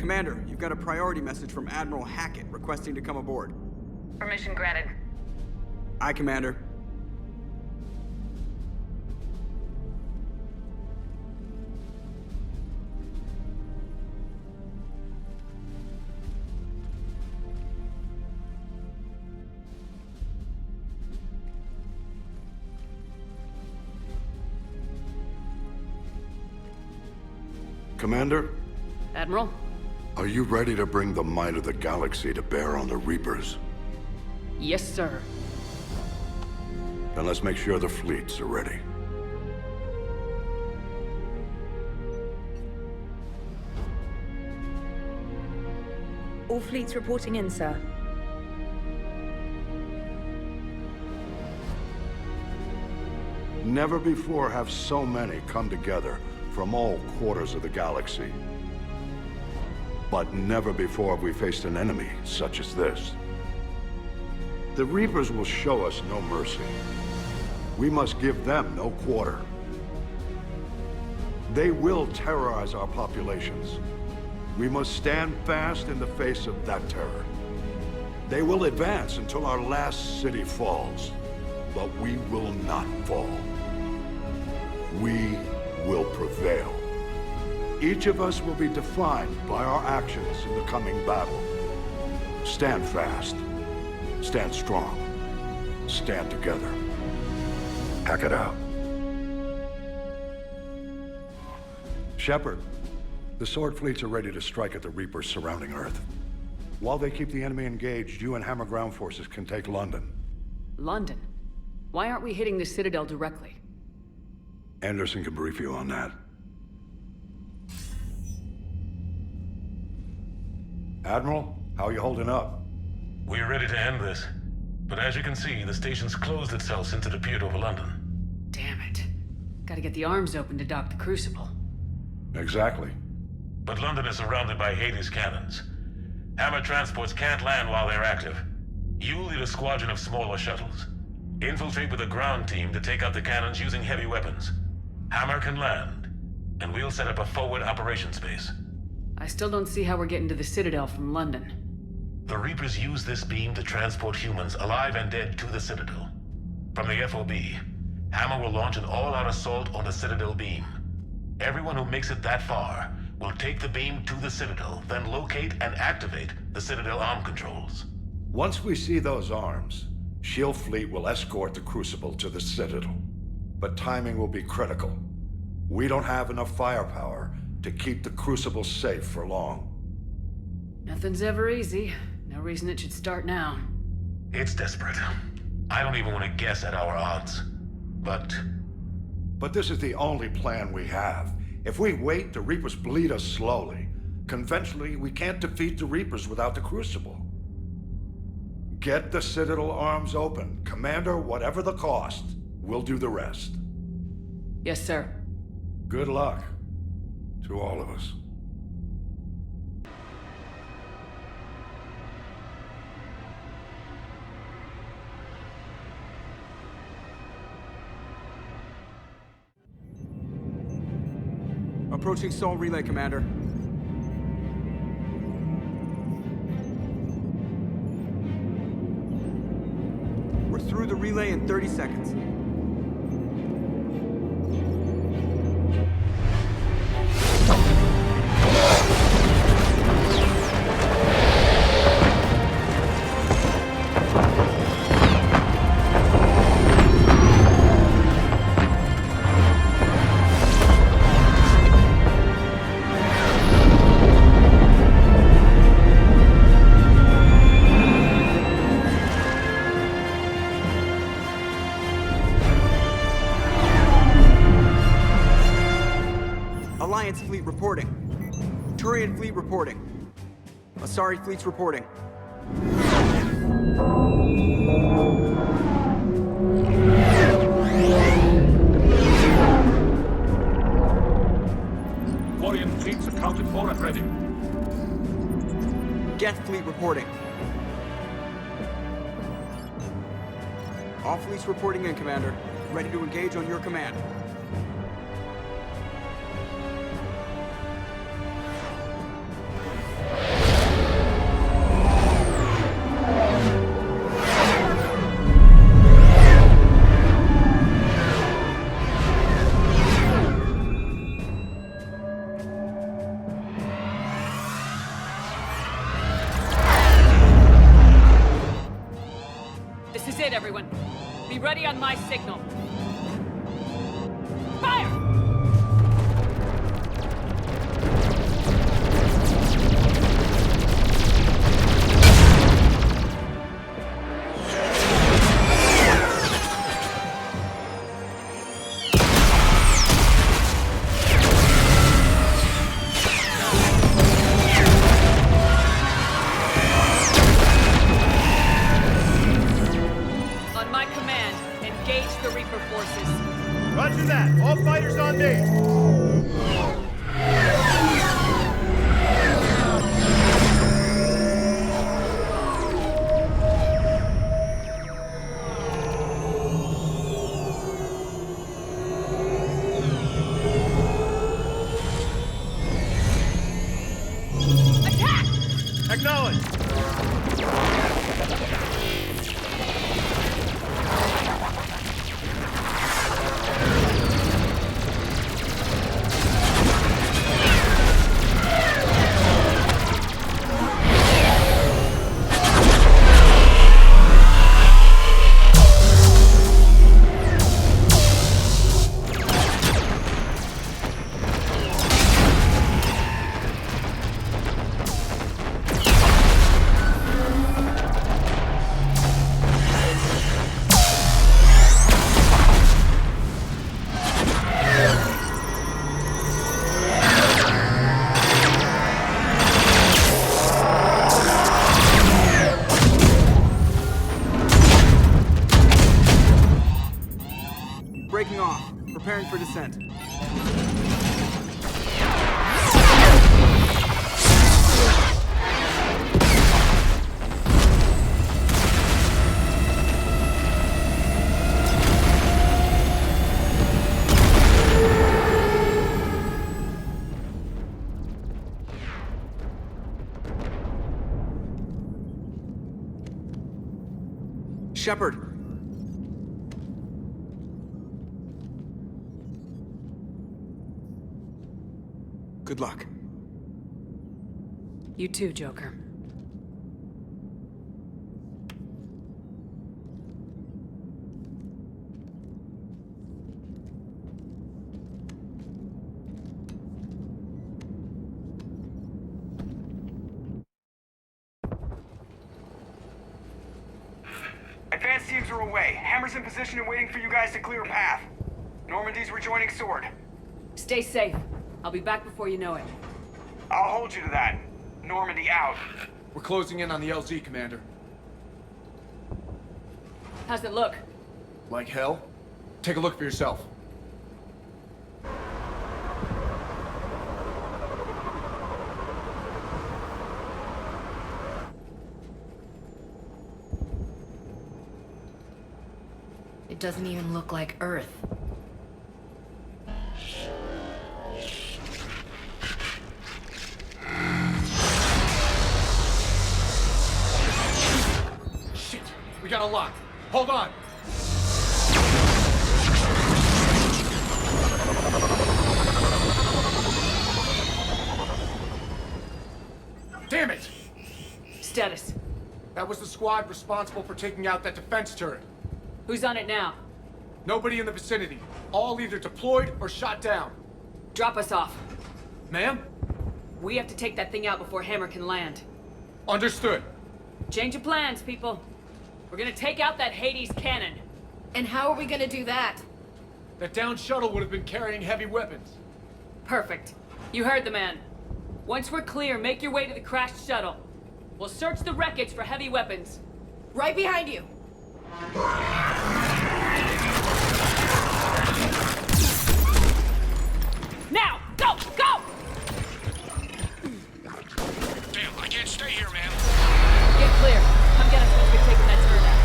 Commander, you've got a priority message from Admiral Hackett requesting to come aboard. Permission granted. Aye, Commander. Commander, Admiral? are you ready to bring the might of the galaxy to bear on the Reapers? Yes, sir. Then let's make sure the fleets are ready. All fleets reporting in, sir. Never before have so many come together from all quarters of the galaxy. But never before have we faced an enemy such as this. The Reapers will show us no mercy. We must give them no quarter. They will terrorize our populations. We must stand fast in the face of that terror. They will advance until our last city falls, but we will not fall. We will prevail. Each of us will be defined by our actions in the coming battle. Stand fast. Stand strong. Stand together. Hack it out. Shepard, the Sword fleets are ready to strike at the Reapers surrounding Earth. While they keep the enemy engaged, you and Hammer ground forces can take London. London? Why aren't we hitting the Citadel directly? Anderson can brief you on that. Admiral, how are you holding up? We're ready to end this. But as you can see, the station's closed itself since it appeared over London. Damn it. Gotta get the arms open to dock the Crucible. Exactly. But London is surrounded by Hades cannons. Hammer transports can't land while they're active. You'll lead a squadron of smaller shuttles. Infiltrate with a ground team to take out the cannons using heavy weapons. Hammer can land, and we'll set up a forward operations base. I still don't see how we're getting to the Citadel from London. The Reapers use this beam to transport humans, alive and dead, to the Citadel. From the FOB, Hammer will launch an all-out assault on the Citadel beam. Everyone who makes it that far will take the beam to the Citadel, then locate and activate the Citadel arm controls. Once we see those arms, SHIELD fleet will escort the Crucible to the Citadel. But timing will be critical. We don't have enough firepower to keep the Crucible safe for long. Nothing's ever easy. No reason it should start now. It's desperate. I don't even want to guess at our odds. But this is the only plan we have. If we wait, the Reapers bleed us slowly. Conventionally, we can't defeat the Reapers without the Crucible. Get the Citadel arms open. Commander, whatever the cost, we'll do the rest. Yes, sir. Good luck to all of us. Approaching Sol Relay, Commander. We're through the relay in 30 seconds. Alliance fleet reporting. Turian fleet reporting. Asari fleets reporting. Quarian fleets accounted for and ready. Geth fleet reporting. All fleets reporting in, Commander. Ready to engage on your command. ready on my signal. Fire! On my command, engage the Reaper forces. Roger that. All fighters on me. Attack! Acknowledge. Breaking off. Preparing for descent. Shepard. Good luck. You too, Joker. Advanced teams are away. Hammer's in position and waiting for you guys to clear a path. Normandy's rejoining Sword. Stay safe. I'll be back before you know it. I'll hold you to that. Normandy out. We're closing in on the LZ, Commander. How's it look? Like hell? Take a look for yourself. It doesn't even look like Earth. Shit! We got a lock. Hold on! Damn it! Status. That was the squad responsible for taking out that defense turret. Who's on it now? Nobody in the vicinity. All either deployed or shot down. Drop us off. Ma'am? We have to take that thing out before Hammer can land. Understood. Change of plans, people. We're gonna take out that Hades cannon. And how are we gonna do that? That downed shuttle would have been carrying heavy weapons. Perfect. You heard the man. Once we're clear, make your way to the crashed shuttle. We'll search the wreckage for heavy weapons. Right behind you. Now! Go! Go! Damn, I can't stay here, man. Get clear. Come get us once we've taken that turret out.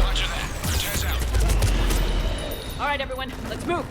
Roger that. Cortez out. All right, everyone. Let's move.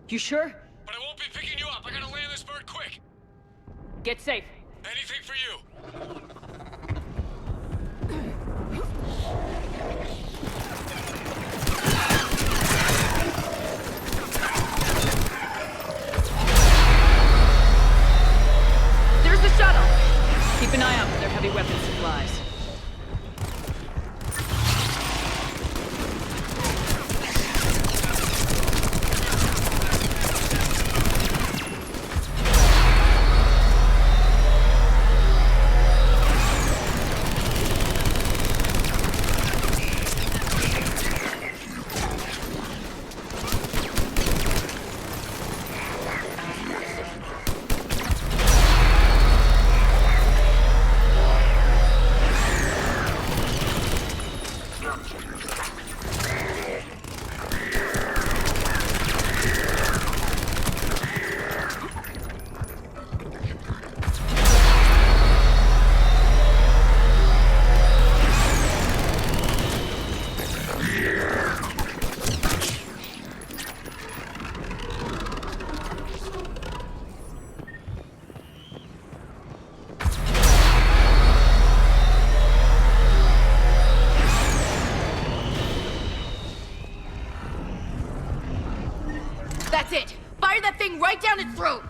You sure? But I won't be picking you up. I gotta land this bird quick. Get safe. Anything for you. There's the shuttle. Keep an eye out for their heavy weapon supplies. That's it! Fire that thing right down its throat!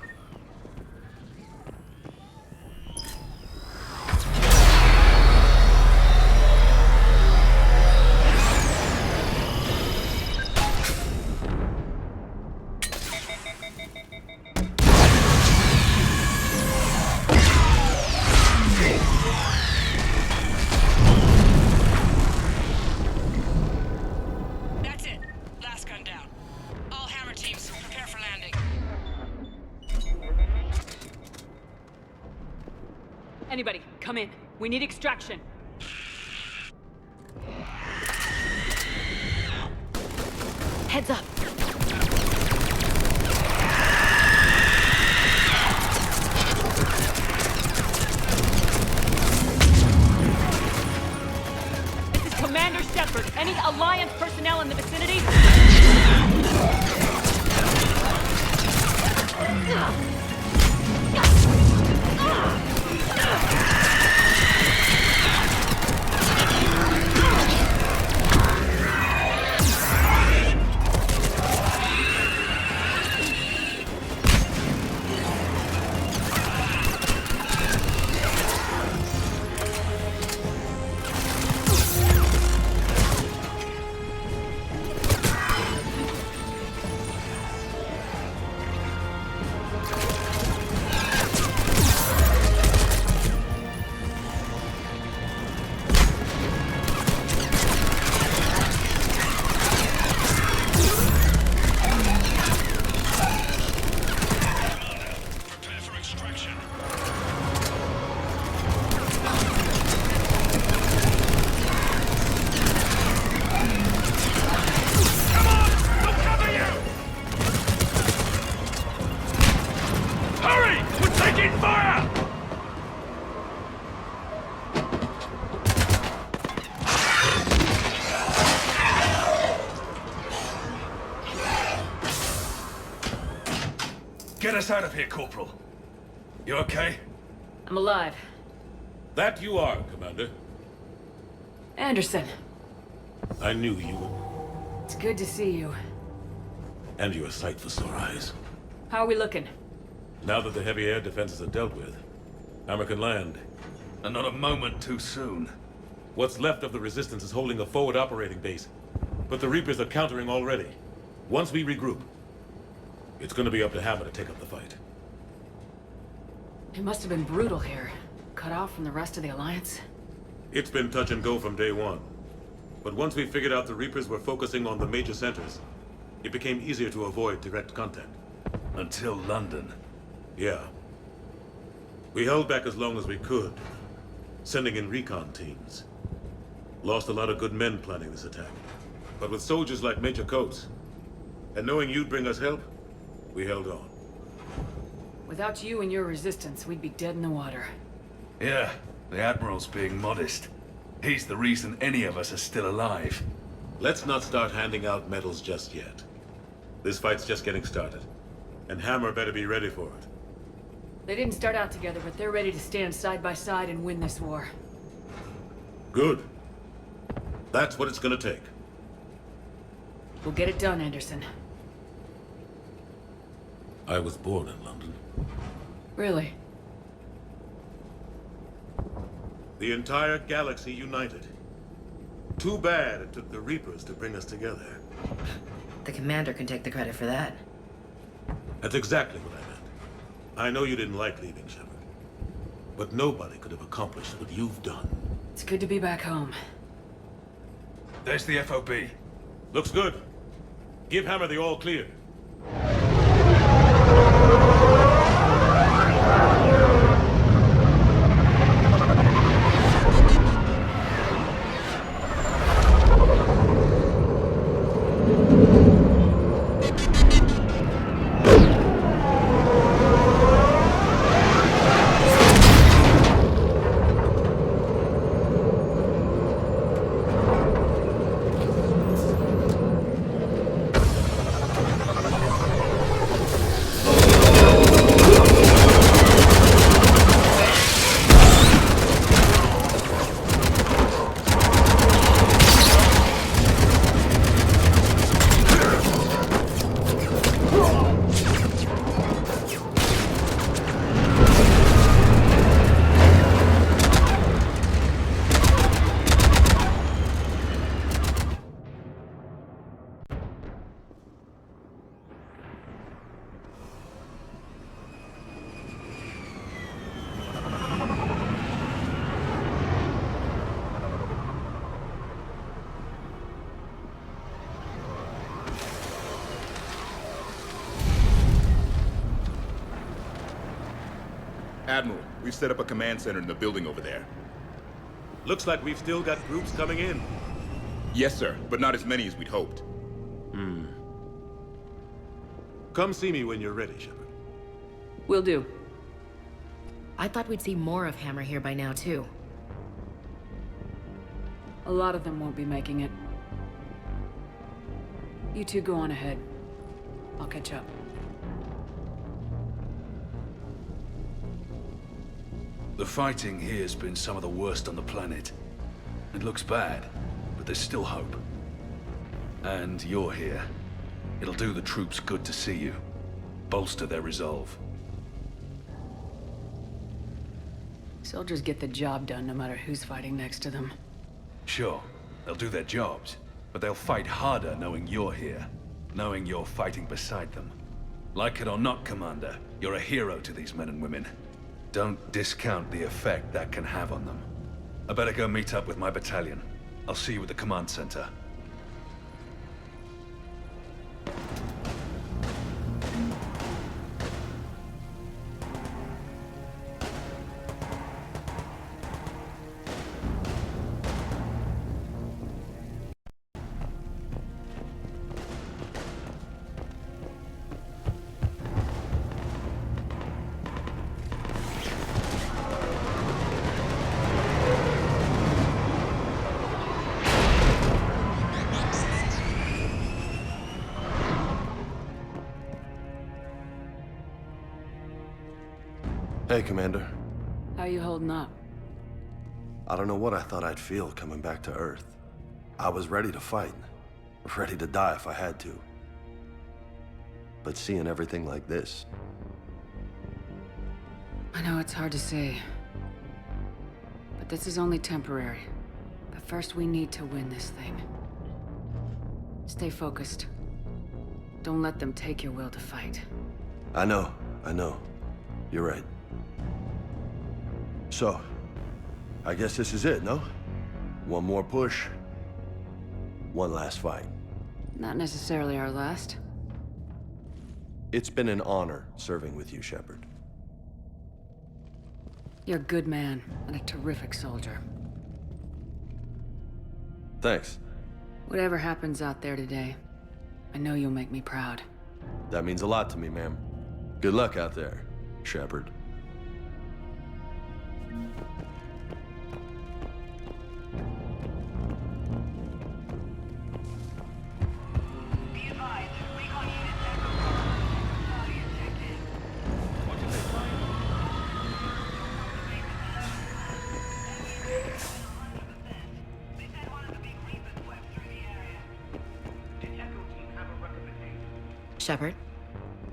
That's it. Last gun down. All hammer teams, prepare for landing. Anybody, come in. We need extraction. Heads up! This is Commander Shepard. Any Alliance personnel in the vicinity? Prepare for extraction. Come on! We'll cover you! Hurry! We're taking fire! Get us out of here, Corporal. You okay? I'm alive. That you are, Commander. Anderson, I knew you would. it's good to see you. And you're a sight for sore eyes. How are we looking? Now that the heavy air defenses are dealt with, Hammer can land. And not a moment too soon. What's left of the Resistance is holding a forward operating base. But the Reapers are countering already. Once we regroup, it's gonna be up to Hammer to take up the fight. It must have been brutal here. Cut off from the rest of the Alliance. It's been touch and go from day one. But once we figured out the Reapers were focusing on the major centers, it became easier to avoid direct contact. Until London. Yeah. We held back as long as we could, sending in recon teams. Lost a lot of good men planning this attack. But with soldiers like Major Coates, and knowing you'd bring us help, we held on. Without you and your resistance, we'd be dead in the water. Yeah, the Admiral's being modest. He's the reason any of us are still alive. Let's not start handing out medals just yet. This fight's just getting started. And Hammer better be ready for it. They didn't start out together, but they're ready to stand side by side and win this war. Good. That's what it's gonna take. We'll get it done, Anderson. I was born in London. Really? The entire galaxy united. Too bad it took the Reapers to bring us together. The commander can take the credit for that. That's exactly what I meant. I know you didn't like leaving, Shepard. But nobody could have accomplished what you've done. It's good to be back home. There's the FOB. Looks good. Give Hammer the all clear. Admiral, we've set up a command center in the building over there. Looks like we've still got groups coming in. Yes, sir, but not as many as we'd hoped. Come see me when you're ready, Shepard. Will do. I thought we'd see more of Hammer here by now, too. A lot of them won't be making it. You two go on ahead. I'll catch up. The fighting here's been some of the worst on the planet. It looks bad, but there's still hope. And you're here. It'll do the troops good to see you. Bolster their resolve. Soldiers get the job done no matter who's fighting next to them. Sure, they'll do their jobs, but they'll fight harder knowing you're here. Knowing you're fighting beside them. Like it or not, Commander, you're a hero to these men and women. Don't discount the effect that can have on them. I better go meet up with my battalion. I'll see you at the command center. Hey, Commander. How you holding up? I don't know what I thought I'd feel coming back to Earth. I was ready to fight. Ready to die if I had to. But seeing everything like this... I know it's hard to say. But this is only temporary. But first we need to win this thing. Stay focused. Don't let them take your will to fight. I know. You're right. So, I guess this is it, no? One more push. One last fight. Not necessarily our last. It's been an honor serving with you, Shepard. You're a good man and a terrific soldier. Thanks. Whatever happens out there today, I know you'll make me proud. That means a lot to me, ma'am. Good luck out there, Shepard. Be advised, recon units Shepard?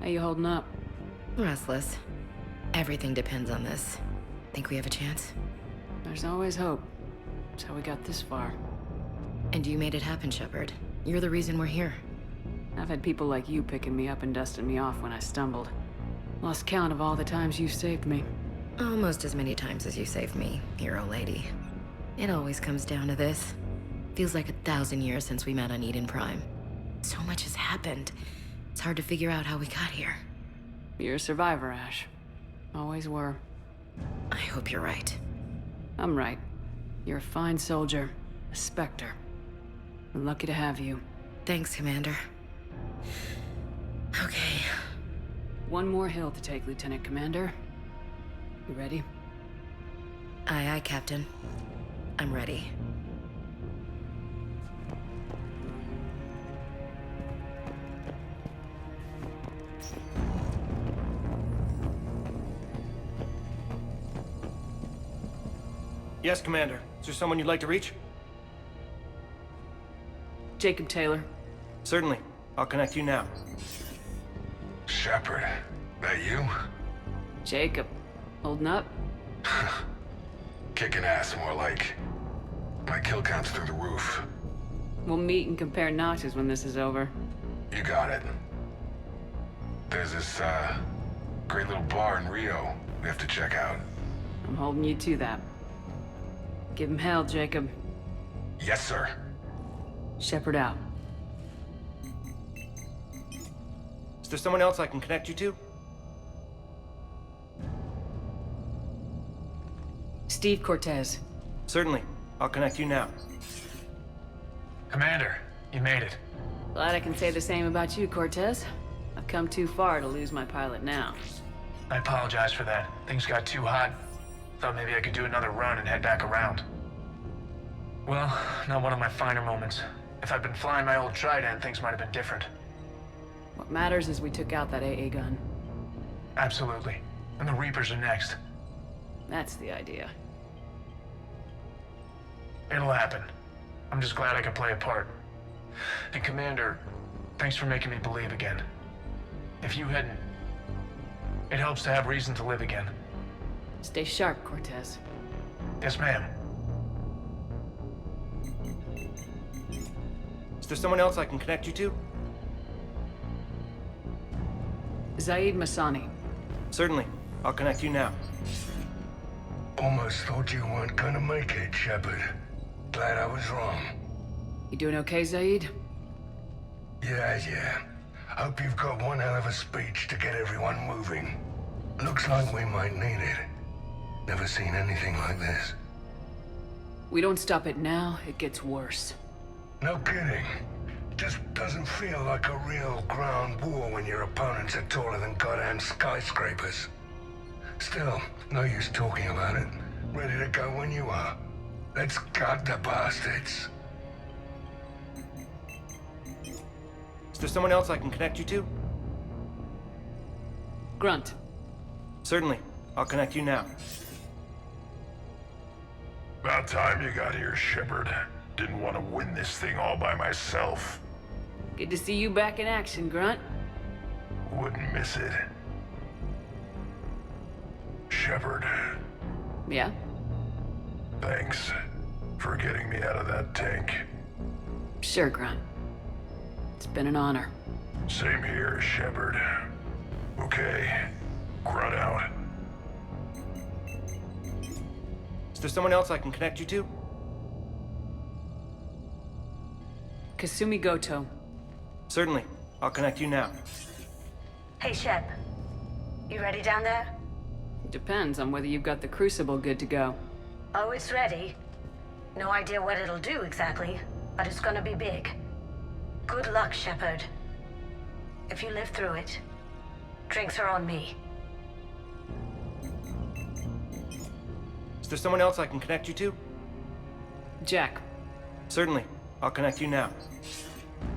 How you holding up? Restless. Everything depends on this. Think we have a chance? There's always hope. That's how we got this far. And you made it happen, Shepard. You're the reason we're here. I've had people like you picking me up and dusting me off when I stumbled. Lost count of all the times you've saved me. Almost as many times as you saved me, hero lady. It always comes down to this. Feels like 1,000 years since we met on Eden Prime. So much has happened. It's hard to figure out how we got here. You're a survivor, Ash. Always were. I hope you're right. I'm right. You're a fine soldier. A Spectre. We're lucky to have you. Thanks, Commander. Okay. One more hill to take, Lieutenant Commander. You ready? Aye, aye, Captain. I'm ready. Yes, Commander. Is there someone you'd like to reach? Jacob Taylor. Certainly. I'll connect you now. Shepard, that you? Jacob. Holding up? Kicking ass, more like. My kill count's through the roof. We'll meet and compare notches when this is over. You got it. There's this, great little bar in Rio we have to check out. I'm holding you to that. Give him hell, Jacob. Yes, sir. Shepard out. Is there someone else I can connect you to? Steve Cortez. Certainly. I'll connect you now. Commander, you made it. Glad I can say the same about you, Cortez. I've come too far to lose my pilot now. I apologize for that. Things got too hot. Thought maybe I could do another run and head back around. Well, not one of my finer moments. If I'd been flying my old Trident, things might have been different. What matters is we took out that AA gun. Absolutely. And the Reapers are next. That's the idea. It'll happen. I'm just glad I could play a part. And Commander, thanks for making me believe again. If you hadn't... It helps to have reason to live again. Stay sharp, Cortez. Yes, ma'am. Is there someone else I can connect you to? Zaid Masani. Certainly. I'll connect you now. Almost thought you weren't gonna make it, Shepard. Glad I was wrong. You doing okay, Zaid? Yeah. Hope you've got one hell of a speech to get everyone moving. Looks like we might need it. Never seen anything like this. We don't stop it now, it gets worse. No kidding. Just doesn't feel like a real ground war when your opponents are taller than goddamn skyscrapers. Still, no use talking about it. Ready to go when you are. Let's gut the bastards. Is there someone else I can connect you to? Grunt. Certainly. I'll connect you now. About time you got here, Shepard. Didn't want to win this thing all by myself. Good to see you back in action, Grunt. Wouldn't miss it. Shepard, Yeah? thanks for getting me out of that tank. Sure, Grunt. It's been an honor. Same here, Shepard. Okay, Grunt out. Is there someone else I can connect you to? Kasumi Goto. Certainly. I'll connect you now. Hey, Shep. You ready down there? Depends on whether you've got the Crucible good to go. Oh, it's ready. No idea what it'll do exactly, but it's gonna be big. Good luck, Shepard. If you live through it, drinks are on me. Is there someone else I can connect you to? Jack. Certainly. I'll connect you now.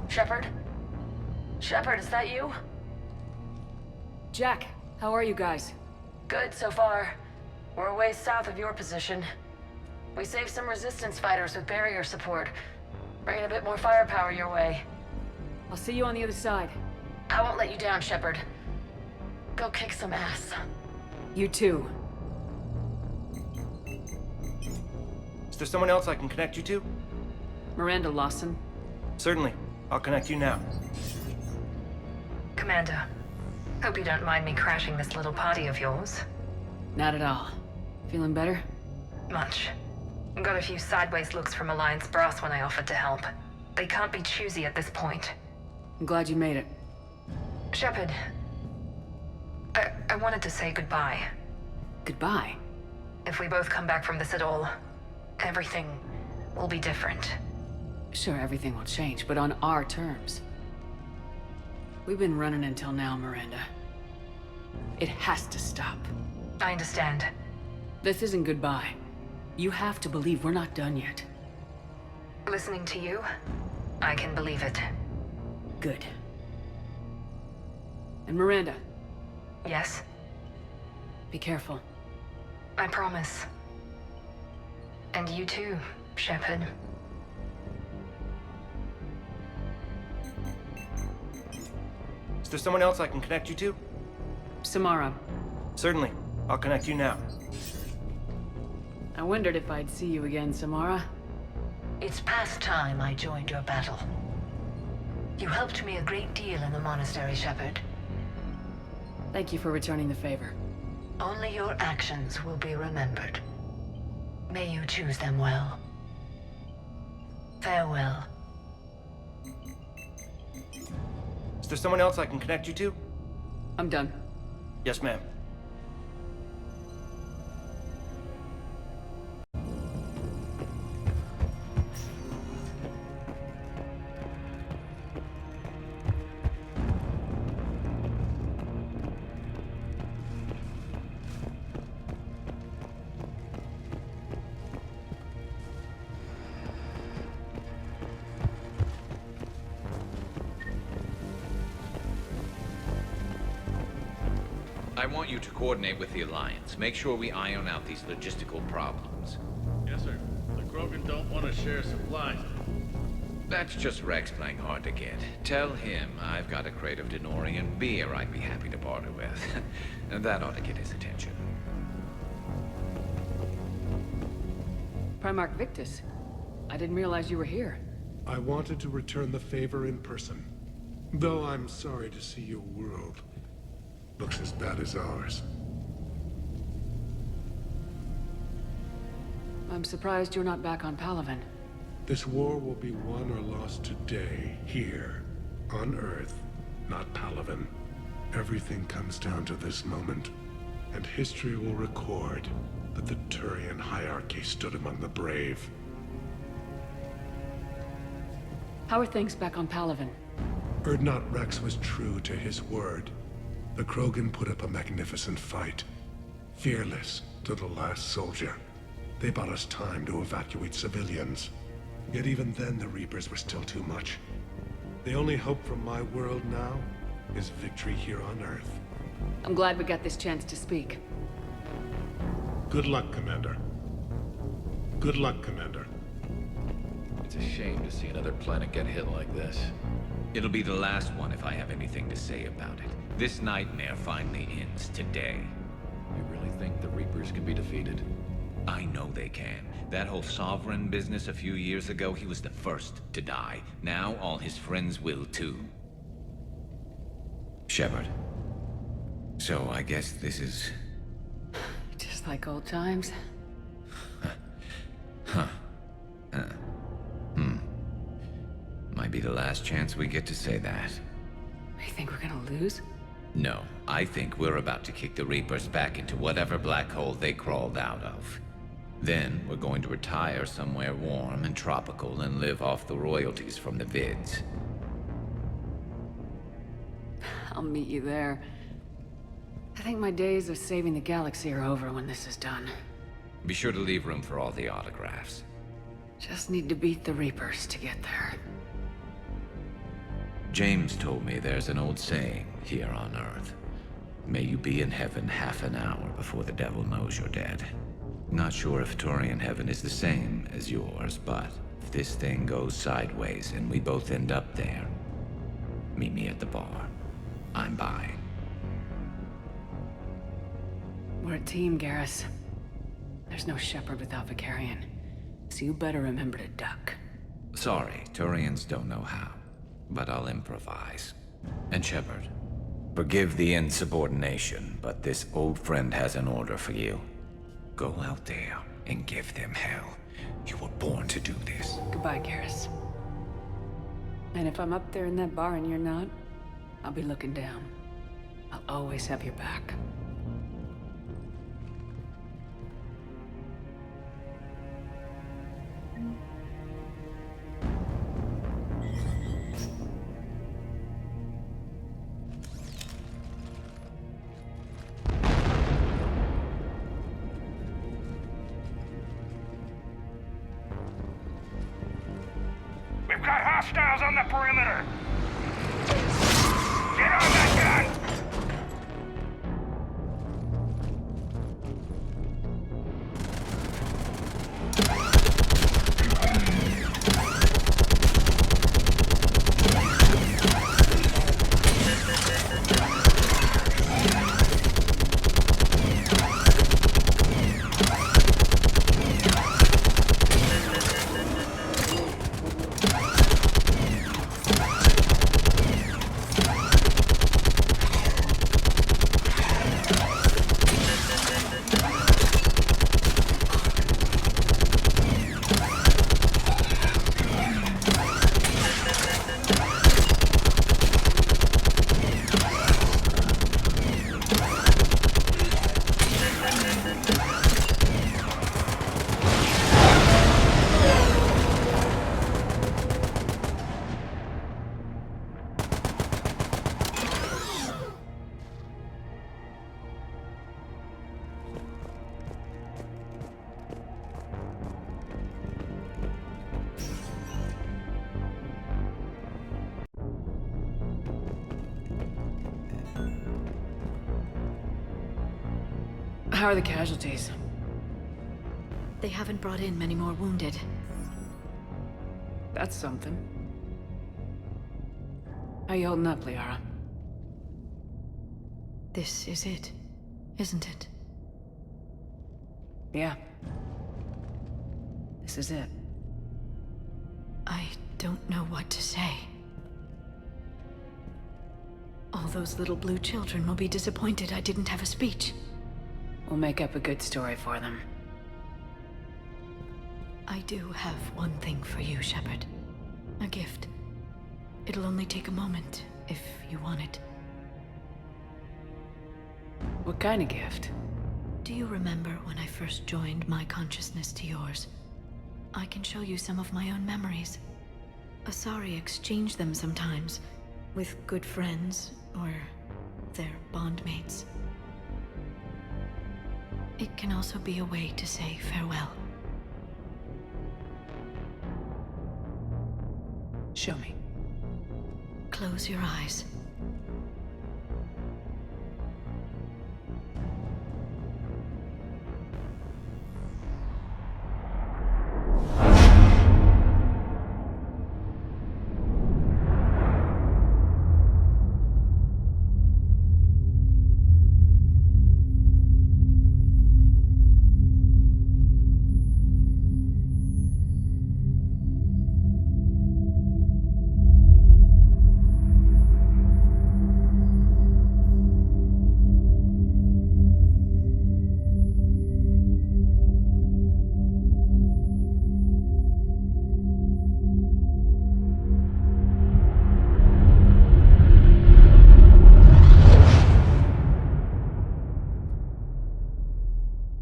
Shepard? Shepard, is that you? Jack, how are you guys? Good so far. We're a ways south of your position. We saved some resistance fighters with barrier support. Bringing a bit more firepower your way. I'll see you on the other side. I won't let you down, Shepard. Go kick some ass. You too. Is there someone else I can connect you to? Miranda Lawson. Certainly. I'll connect you now. Commander, hope you don't mind me crashing this little party of yours. Not at all. Feeling better? Much. Got a few sideways looks from Alliance brass when I offered to help. They can't be choosy at this point. I'm glad you made it. Shepard, I wanted to say goodbye. Goodbye? If we both come back from this at all, everything will be different. Sure, everything will change, but on our terms. We've been running until now, Miranda. It has to stop. I understand. This isn't goodbye. You have to believe we're not done yet. Listening to you, I can believe it. Good. And Miranda. Yes? Be careful. I promise. And you too, Shepard. Is there someone else I can connect you to? Samara. Certainly. I'll connect you now. I wondered if I'd see you again, Samara. It's past time I joined your battle. You helped me a great deal in the monastery, Shepard. Thank you for returning the favor. Only your actions will be remembered. May you choose them well. Farewell. Is there someone else I can connect you to? I'm done. Yes, ma'am. I want you to coordinate with the Alliance. Make sure we iron out these logistical problems. Yes, sir. The Krogan don't want to share supplies. That's just Rex playing hard to get. Tell him I've got a crate of Denorian beer I'd be happy to barter with. And that ought to get his attention. Primarch Victus. I didn't realize you were here. I wanted to return the favor in person. Though I'm sorry to see your world looks as bad as ours. I'm surprised you're not back on Palaven. This war will be won or lost today, here, on Earth, not Palaven. Everything comes down to this moment, and history will record that the Turian hierarchy stood among the brave. How are things back on Palaven? Urdnot Rex was true to his word. The Krogan put up a magnificent fight. Fearless to the last soldier. They bought us time to evacuate civilians. Yet even then the Reapers were still too much. The only hope from my world now is victory here on Earth. I'm glad we got this chance to speak. Good luck, Commander. Good luck, Commander. It's a shame to see another planet get hit like this. It'll be the last one if I have anything to say about it. This nightmare finally ends today. You really think the Reapers can be defeated? I know they can. That whole Sovereign business a few years ago, he was the first to die. Now all his friends will too. Shepard. So I guess this is... Just like old times. Huh. Might be the last chance we get to say that. You think we're gonna lose? No, I think we're about to kick the Reapers back into whatever black hole they crawled out of. Then we're going to retire somewhere warm and tropical and live off the royalties from the vids. I'll meet you there. I think my days of saving the galaxy are over when this is done. Be sure to leave room for all the autographs. Just need to beat the Reapers to get there. James told me there's an old saying here on Earth. May you be in heaven half an hour before the devil knows you're dead. Not sure if Turian heaven is the same as yours, but if this thing goes sideways and we both end up there, meet me at the bar. I'm buying. We're a team, Garrus. There's no Shepard without Vicarion, so you better remember to duck. Sorry, Turians don't know how, but I'll improvise. And Shepard, forgive the insubordination, but this old friend has an order for you. Go out there and give them hell. You were born to do this. Goodbye, Garrus. And if I'm up there in that bar and you're not, I'll be looking down. I'll always have your back. We've got hostiles on the perimeter! Get on that gun! How are the casualties? They haven't brought in many more wounded. That's something. How you holding up, Liara? This is it, isn't it? Yeah. This is it. I don't know what to say. All those little blue children will be disappointed I didn't have a speech. We'll make up a good story for them. I do have one thing for you, Shepard. A gift. It'll only take a moment, if you want it. What kind of gift? Do you remember when I first joined my consciousness to yours? I can show you some of my own memories. Asari exchange them sometimes, with good friends, or their bondmates. It can also be a way to say farewell. Show me. Close your eyes.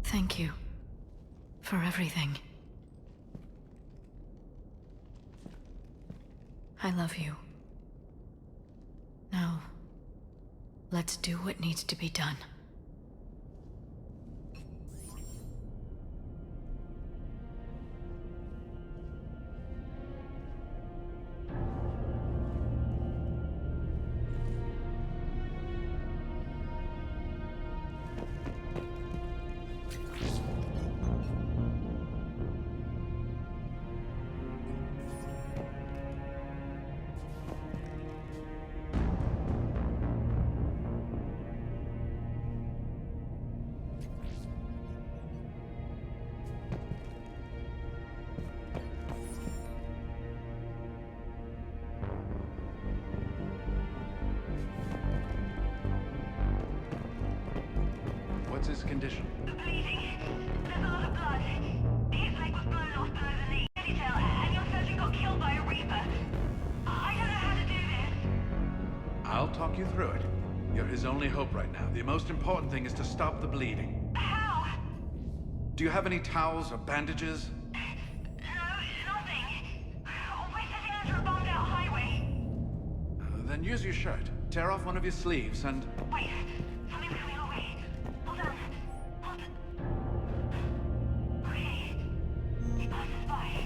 Thank you for everything. I love you. Now, let's do what needs to be done. What's his condition? Bleeding. There's a lot of blood. His leg was blown off below the knee. Detail, and your surgeon got killed by a Reaper. I don't know how to do this. I'll talk you through it. You're his only hope right now. The most important thing is to stop the bleeding. How? Do you have any towels or bandages? No, nothing. We're sitting under a bombed-out highway. Then use your shirt. Tear off one of your sleeves and... Wait, something's coming our way. Hold on. Hold on. Okay. He passed us by.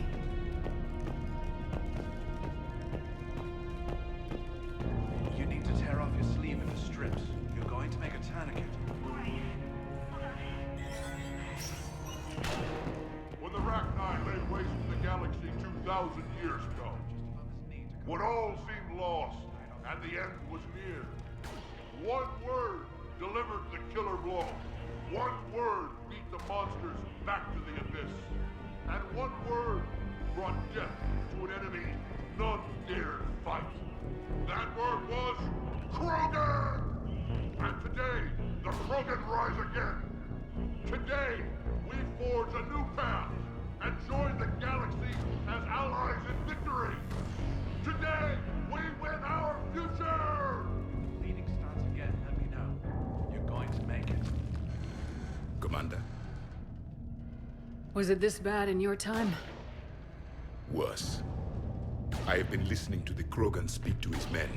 You need to tear off your sleeve into strips. You're going to make a tourniquet. When the Rachni laid waste to the galaxy 2,000 years ago, when all seemed lost and the end was near, one word delivered the killer blow. One word beat the monsters back to the abyss. And one word brought death to an enemy none dared fight. That word was Krogan! And today, the Krogan rise again. Today, we forge a new path and join the galaxy as allies in victory. Today, we win our future! Bleeding starts again, let me know. You're going to make it. Commander? Was it this bad in your time? Worse. I have been listening to the Krogan speak to his men.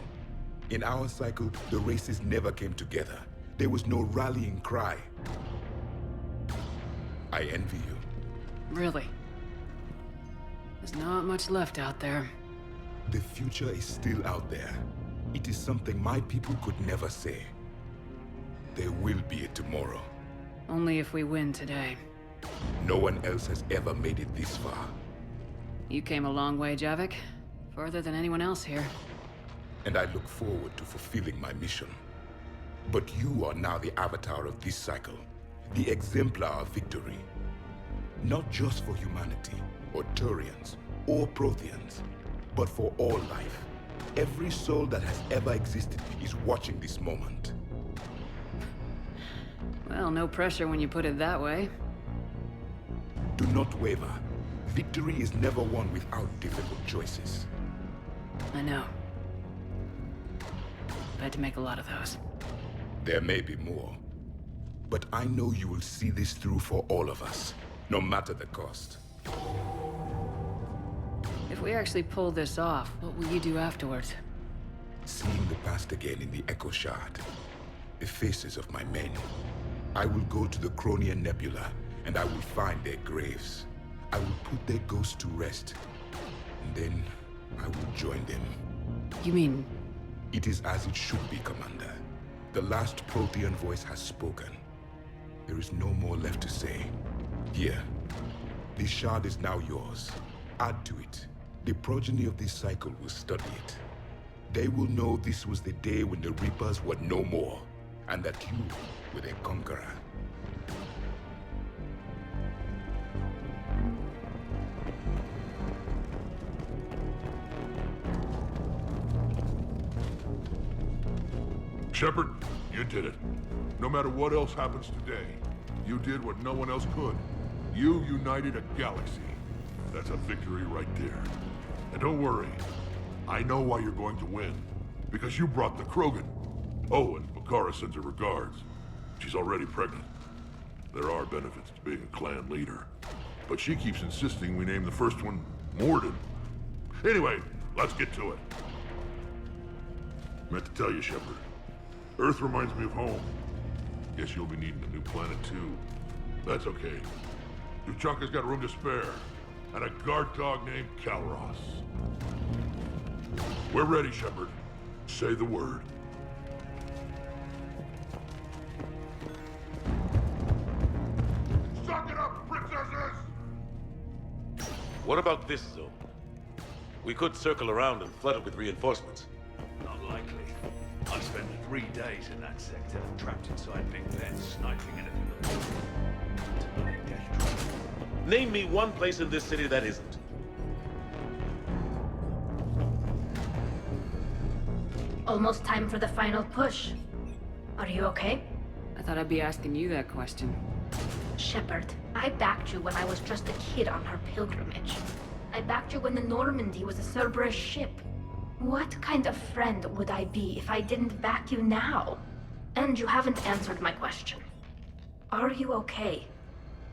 In our cycle, the races never came together. There was no rallying cry. I envy you. Really? There's not much left out there. The future is still out there. It is something my people could never say. There will be a tomorrow. Only if we win today. No one else has ever made it this far. You came a long way, Javik. Further than anyone else here. And I look forward to fulfilling my mission. But you are now the avatar of this cycle. The exemplar of victory. Not just for humanity, or Turians, or Protheans, but for all life. Every soul that has ever existed is watching this moment. Well, no pressure when you put it that way. Do not waver. Victory is never won without difficult choices. I know. I've had to make a lot of those. There may be more. But I know you will see this through for all of us, no matter the cost. If we actually pull this off, what will you do afterwards? Seeing the past again in the Echo Shard, the faces of my men, I will go to the Cronian Nebula, and I will find their graves. I will put their ghosts to rest, and then I will join them. You mean... It is as it should be, Commander. The last Prothean voice has spoken. There is no more left to say. Here, this shard is now yours. Add to it. The progeny of this cycle will study it. They will know this was the day when the Reapers were no more, and that you were their conqueror. Shepard, you did it. No matter what else happens today, you did what no one else could. You united a galaxy. That's a victory right there. And don't worry, I know why you're going to win. Because you brought the Krogan. Oh, and Bakara sends her regards. She's already pregnant. There are benefits to being a clan leader. But she keeps insisting we name the first one Morden. Anyway, let's get to it. I meant to tell you, Shepard. Earth reminds me of home. Guess you'll be needing a new planet too. That's okay. Tuchanka's got room to spare. And a guard dog named Kalros. We're ready, Shepard. Say the word. Suck it up, princesses! What about this zone? We could circle around and flood it with reinforcements. Not likely. I spent 3 days in that sector, trapped inside big pens, sniping anything that moved. Death trap. Name me one place in this city that isn't. Almost time for the final push. Are you okay? I thought I'd be asking you that question. Shepard, I backed you when I was just a kid on her pilgrimage. I backed you when the Normandy was a Cerberus ship. What kind of friend would I be if I didn't back you now? And you haven't answered my question. Are you okay?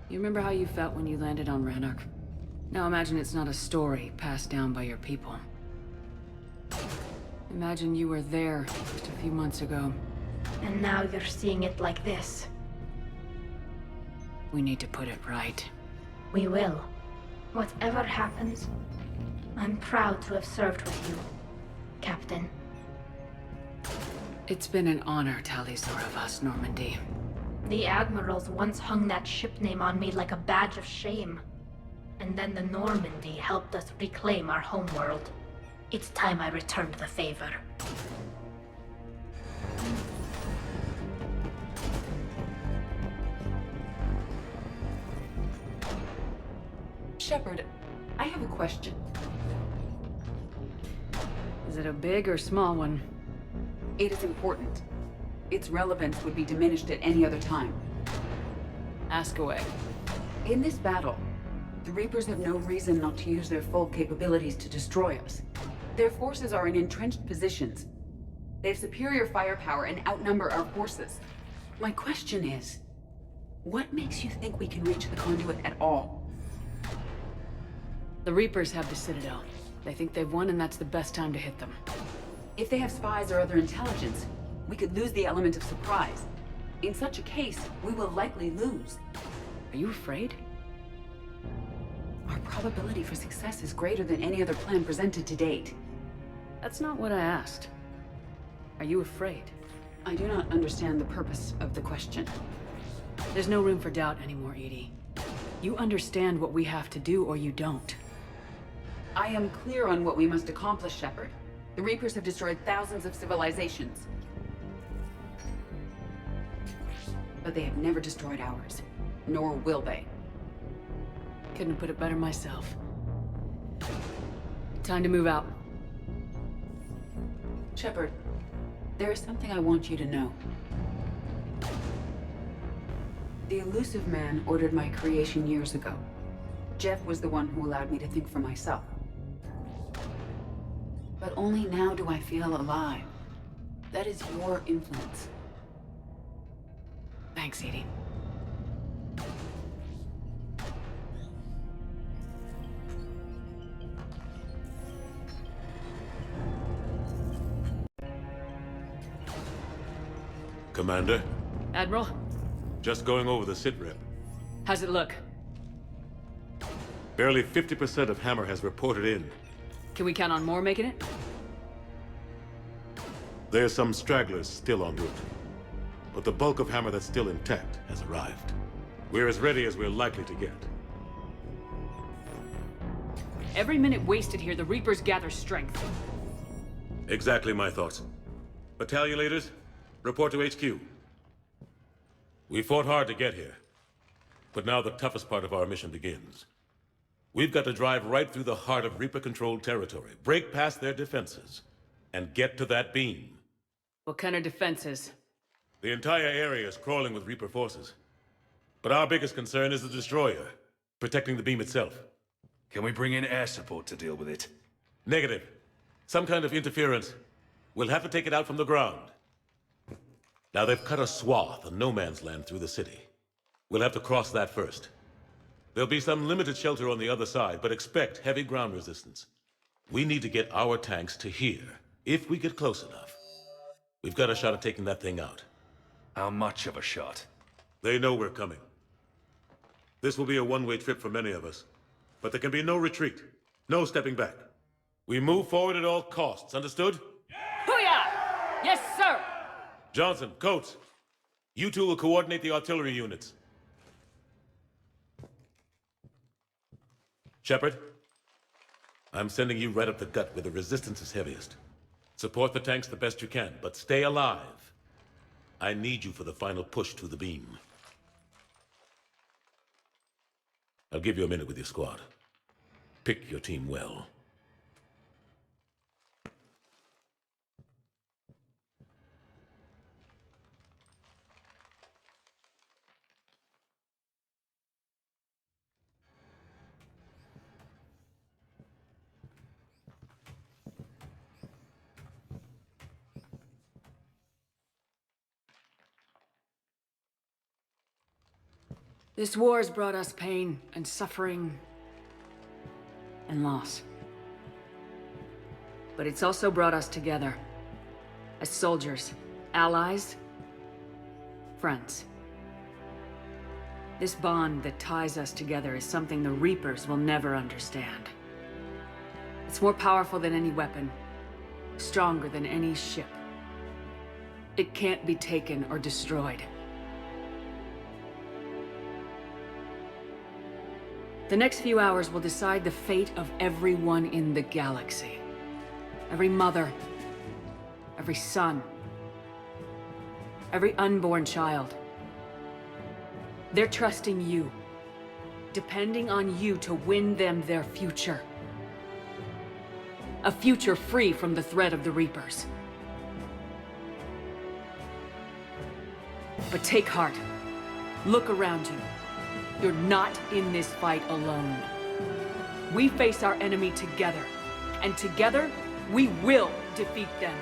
You remember how you felt when you landed on Ranark? Now imagine it's not a story passed down by your people. Imagine you were there just a few months ago. And now you're seeing it like this. We need to put it right. We will. Whatever happens, I'm proud to have served with you, Captain. It's been an honor, Talisaur of us, Normandy. The Admirals once hung that ship name on me like a badge of shame. And then the Normandy helped us reclaim our homeworld. It's time I returned the favor. Shepard, I have a question. Is it a big or small one? It is important. Its relevance would be diminished at any other time. Ask away. In this battle, the Reapers have no reason not to use their full capabilities to destroy us. Their forces are in entrenched positions. They have superior firepower and outnumber our forces. My question is, what makes you think we can reach the conduit at all? The Reapers have the Citadel. They think they've won, and that's the best time to hit them. If they have spies or other intelligence, we could lose the element of surprise. In such a case, we will likely lose. Are you afraid? Our probability for success is greater than any other plan presented to date. That's not what I asked. Are you afraid? I do not understand the purpose of the question. There's no room for doubt anymore, Edie. You understand what we have to do, or you don't. I am clear on what we must accomplish, Shepard. The Reapers have destroyed thousands of civilizations. But they have never destroyed ours. Nor will they. Couldn't have put it better myself. Time to move out. Shepard, there is something I want you to know. The Elusive Man ordered my creation years ago. Jeff was the one who allowed me to think for myself. But only now do I feel alive. That is your influence. Thanks, Edie. Commander? Admiral? Just going over the sitrep. How's it look? Barely 50% of Hammer has reported in. Can we count on more making it? There's some stragglers still en route. But the bulk of Hammer that's still intact has arrived. We're as ready as we're likely to get. Every minute wasted here, the Reapers gather strength. Exactly my thoughts. Battalion leaders, report to HQ. We fought hard to get here. But now the toughest part of our mission begins. We've got to drive right through the heart of Reaper-controlled territory, break past their defenses, and get to that beam. What kind of defenses? The entire area is crawling with Reaper forces. But our biggest concern is the destroyer, protecting the beam itself. Can we bring in air support to deal with it? Negative. Some kind of interference. We'll have to take it out from the ground. Now they've cut a swath of no man's land through the city. We'll have to cross that first. There'll be some limited shelter on the other side, but expect heavy ground resistance. We need to get our tanks to here, if we get close enough. We've got a shot at taking that thing out. How much of a shot? They know we're coming. This will be a one-way trip for many of us. But there can be no retreat. No stepping back. We move forward at all costs, understood? Booyah! Yes, sir! Johnson, Coates, you two will coordinate the artillery units. Shepard, I'm sending you right up the gut where the resistance is heaviest. Support the tanks the best you can, but stay alive. I need you for the final push to the beam. I'll give you a minute with your squad. Pick your team well. This war has brought us pain and suffering and loss. But it's also brought us together. As soldiers, allies, friends. This bond that ties us together is something the Reapers will never understand. It's more powerful than any weapon, stronger than any ship. It can't be taken or destroyed. The next few hours will decide the fate of everyone in the galaxy. Every mother, every son, every unborn child. They're trusting you, depending on you to win them their future. A future free from the threat of the Reapers. But take heart. Look around you. You're not in this fight alone. We face our enemy together, and together, we will defeat them.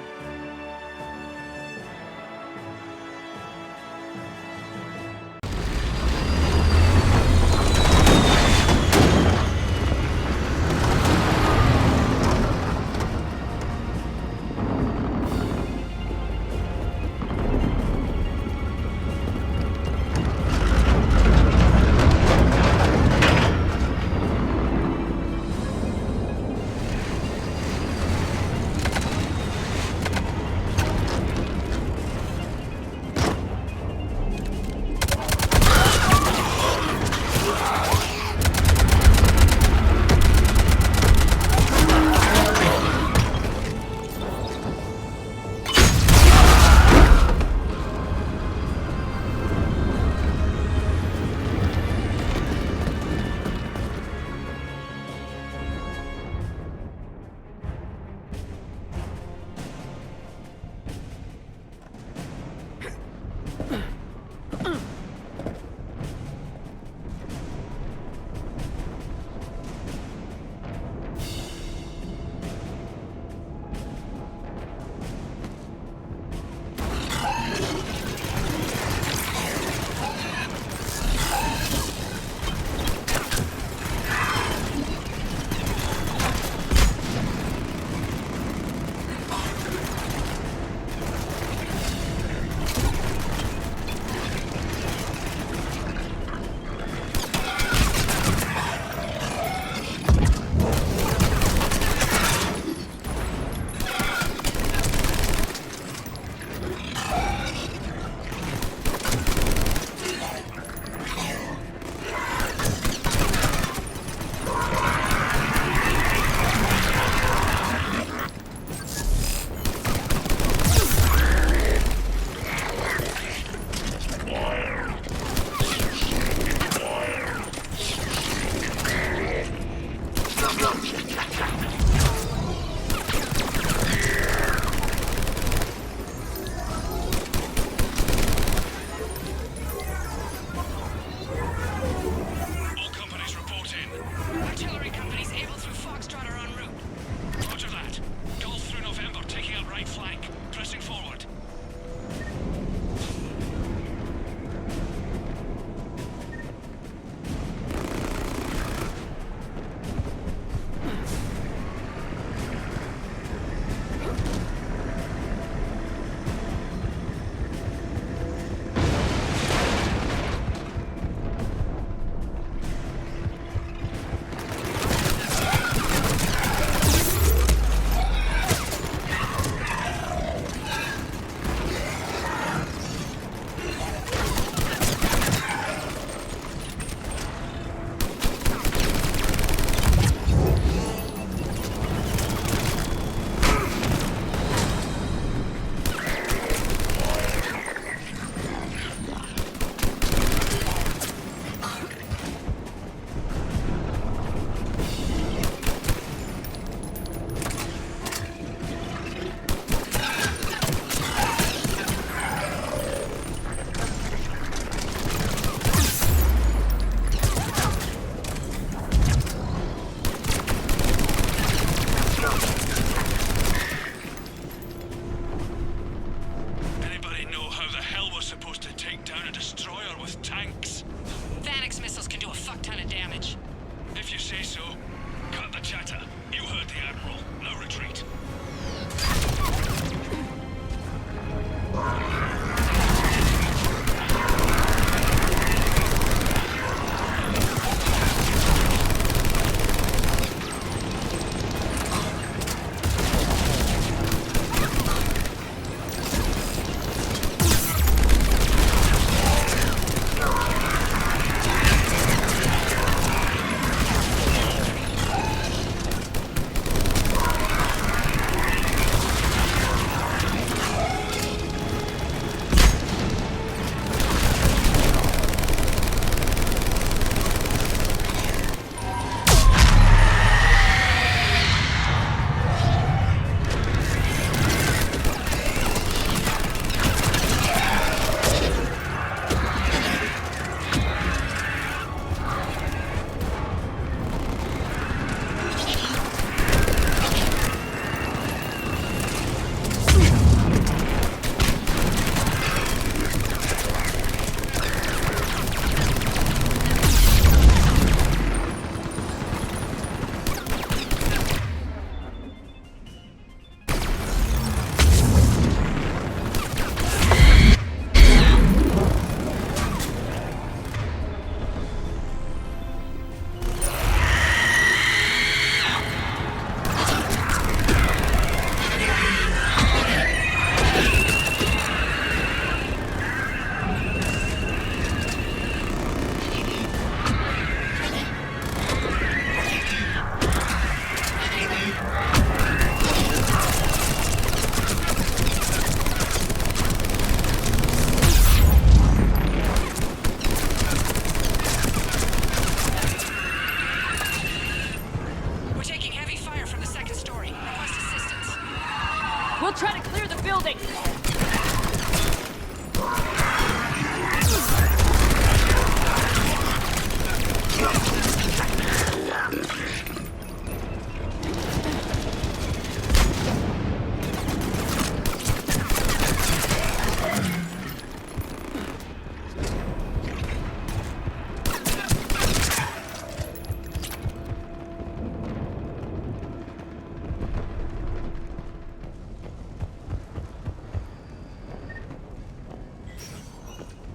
We'll try to clear the building!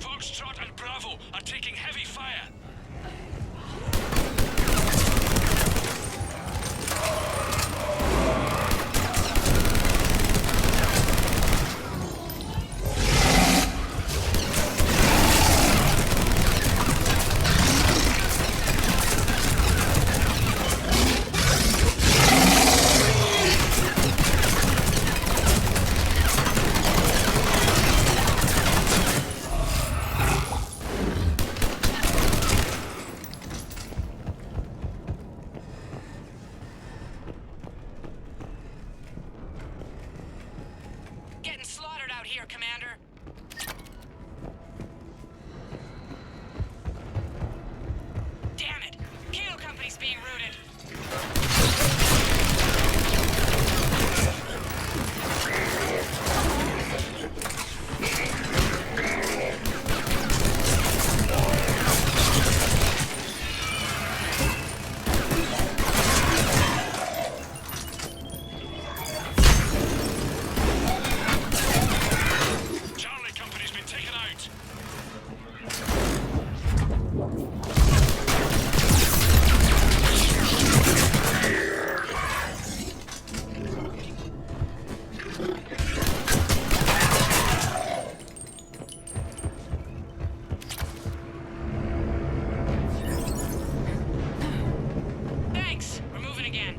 Foxtrot and Bravo are taking heavy fire. Getting slaughtered out here, Commander. Damn it! Kilo Company's being routed. Charlie Company's been taken out. Thanks! We're moving again.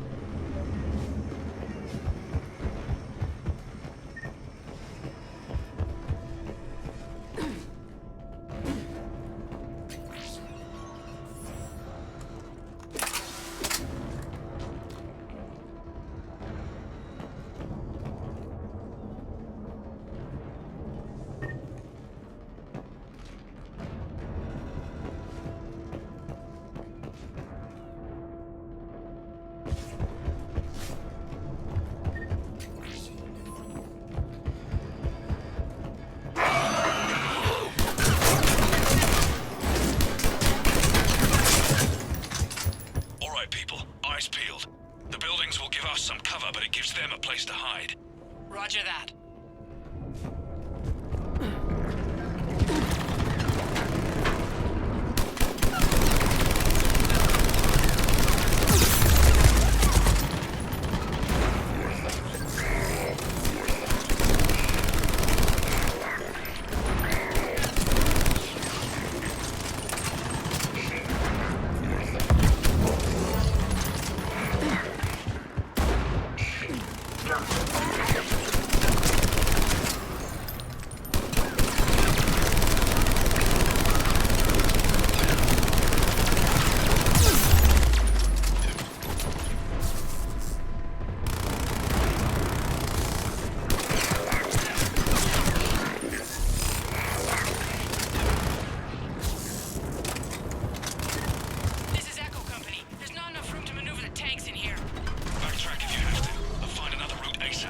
All right, people. Eyes peeled. The buildings will give us some cover, but it gives them a place to hide. Roger that. This is Echo Company. There's not enough room to maneuver the tanks in here. Backtrack if you have to. I'll find another route ASAP.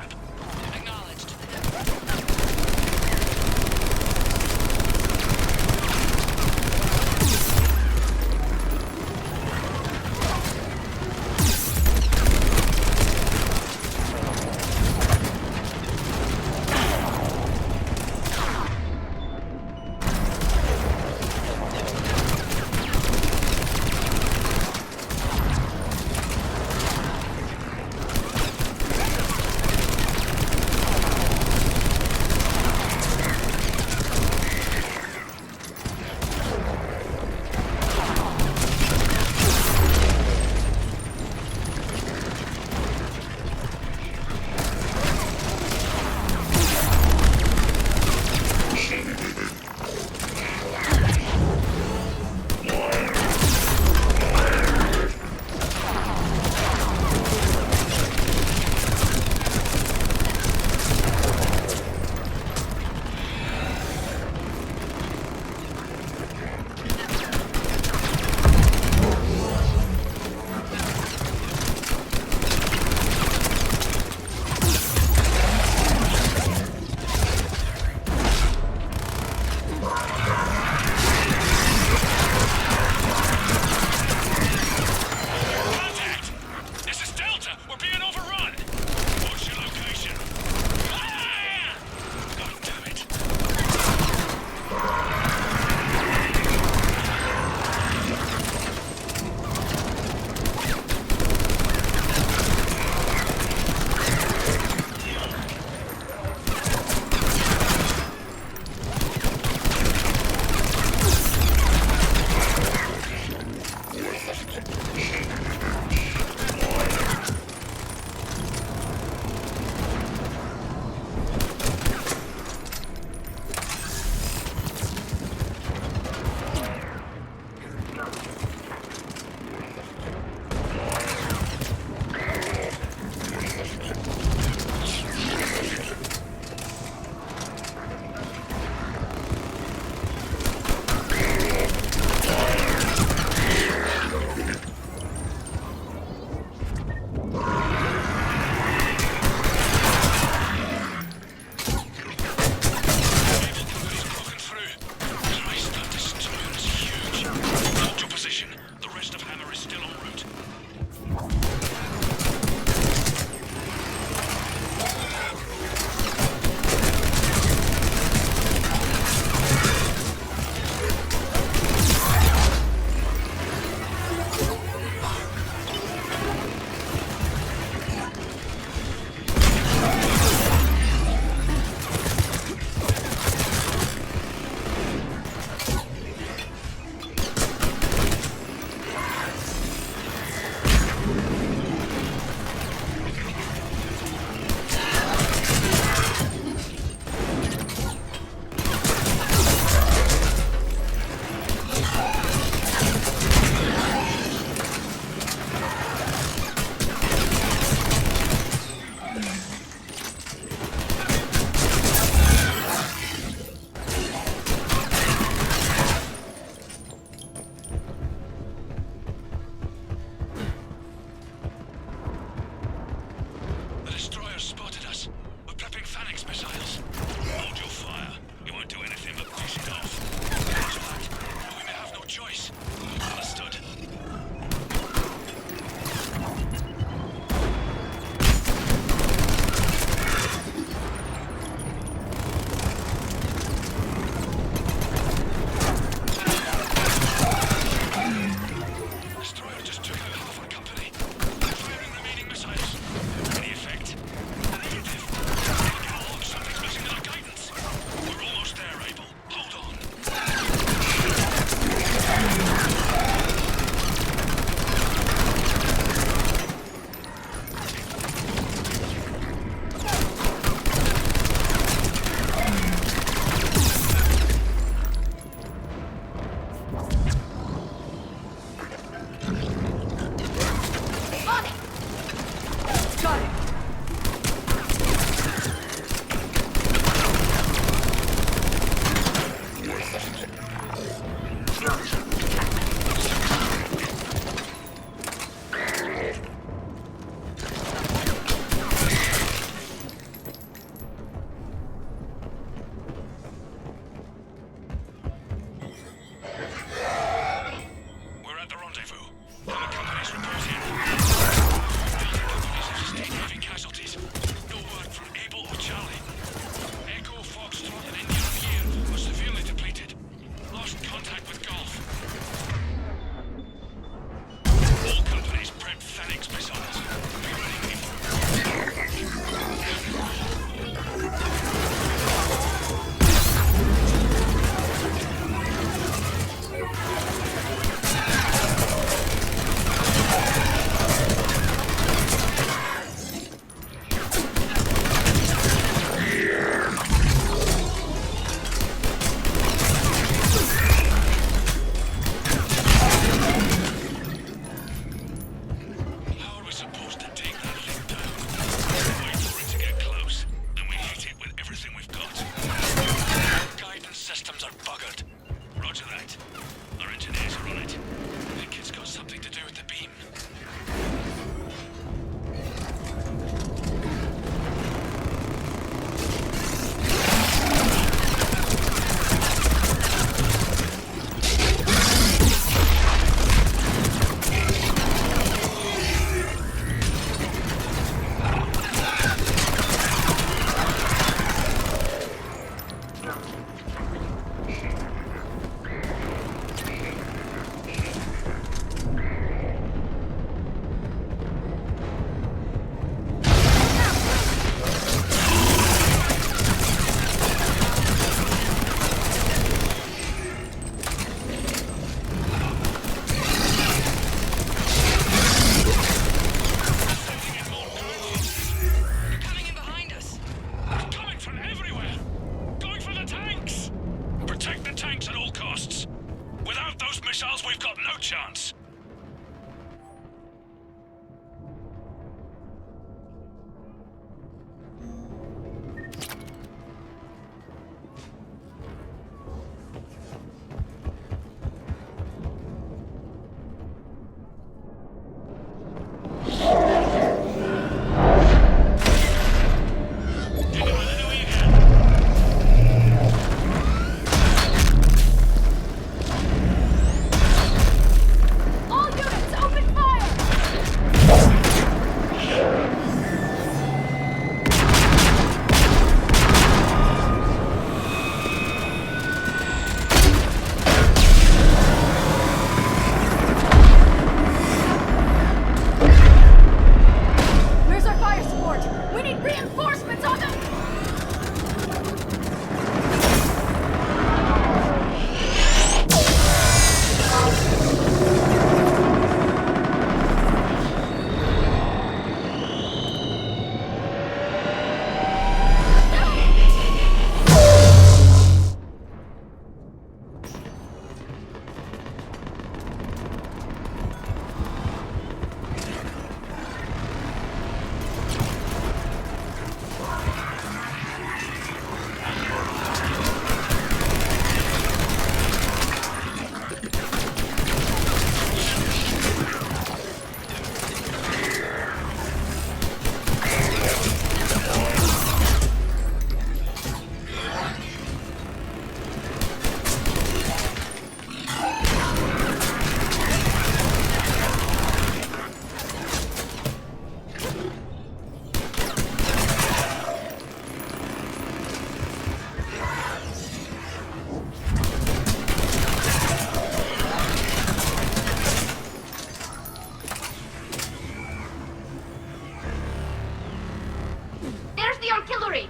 artillery!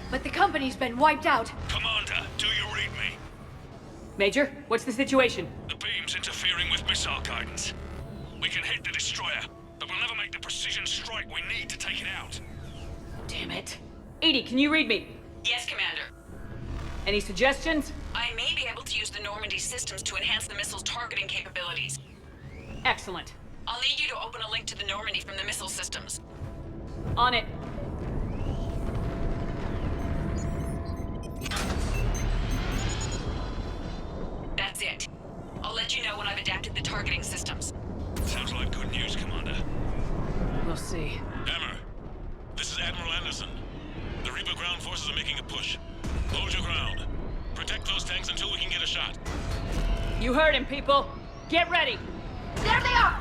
But the company's been wiped out. Commander, do you read me? Major, what's the situation? The beam's interfering with missile guidance. We can hit the destroyer, but we'll never make the precision strike we need to take it out. Damn it. Edie, can you read me? Yes, Commander. Any suggestions? I may be able to use the Normandy systems to enhance the missile's targeting capabilities. Excellent. I'll need you to open a link to the Normandy from the missile systems. On it. That's it. I'll let you know when I've adapted the targeting systems. Sounds like good news, Commander. We'll see. Hammer, this is Admiral Anderson. The Reaper ground forces are making a push. Hold your ground. Protect those tanks until we can get a shot. You heard him, people. Get ready. There they are!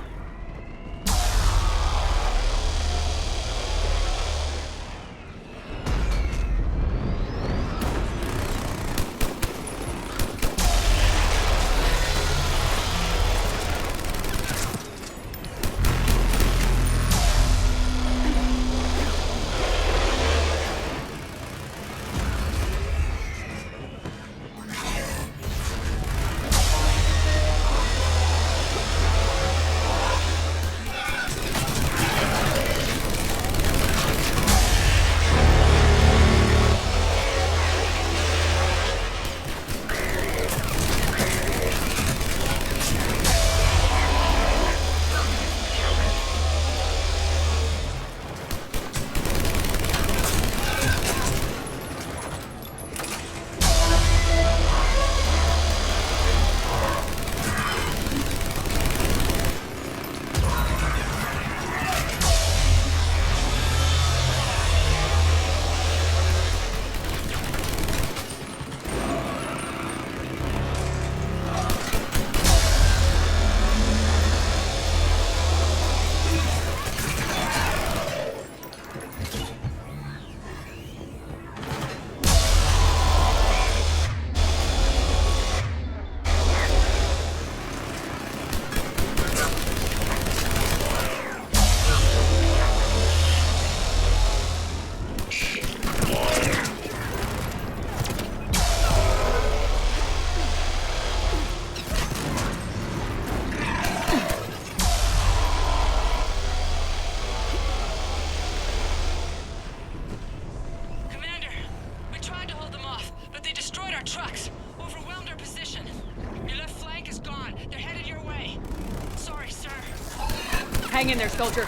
Hang in there, soldier.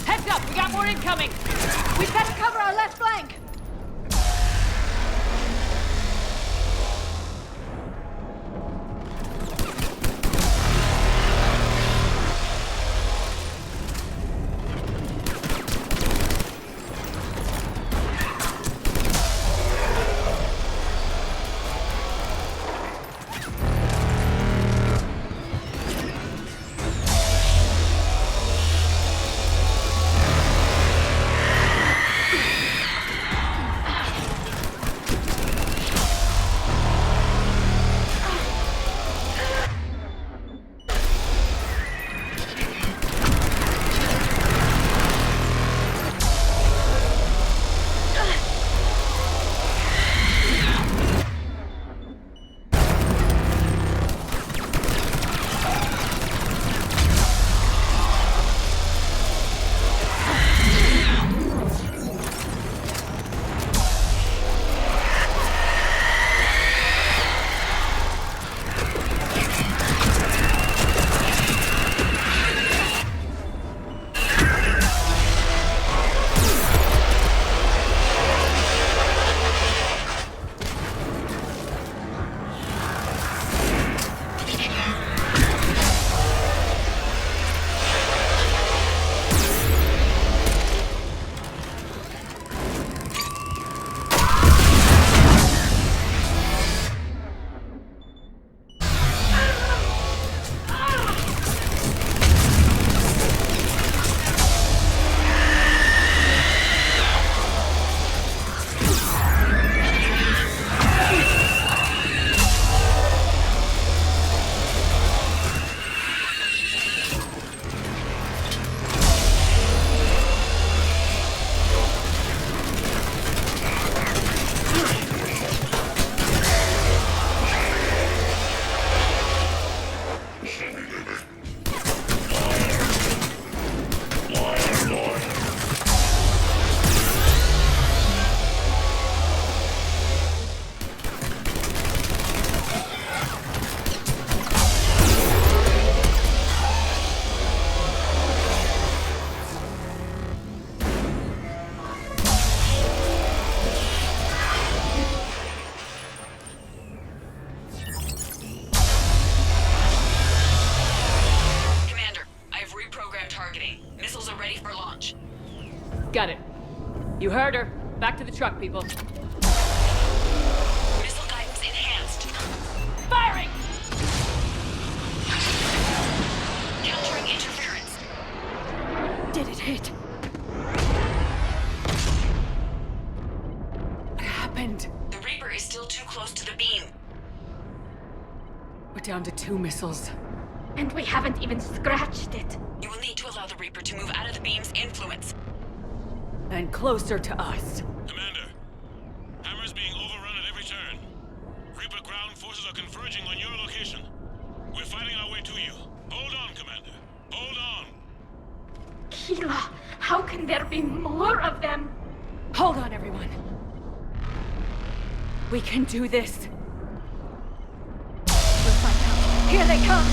Heads up, we got more incoming! We've got to cover our left flank! You heard her. Back to the truck, people. Missile guidance enhanced. Firing! Countering interference. Did it hit? What happened? The Reaper is still too close to the beam. We're down to 2 missiles. And we haven't even scratched it. You will need to allow the Reaper to move out of the beam's influence. And closer to us. Commander, Hammer's being overrun at every turn. Reaper ground forces are converging on your location. We're fighting our way to you. Hold on, Commander. Hold on. Keela, how can there be more of them? Hold on, everyone. We can do this. We'll find out. Here they come!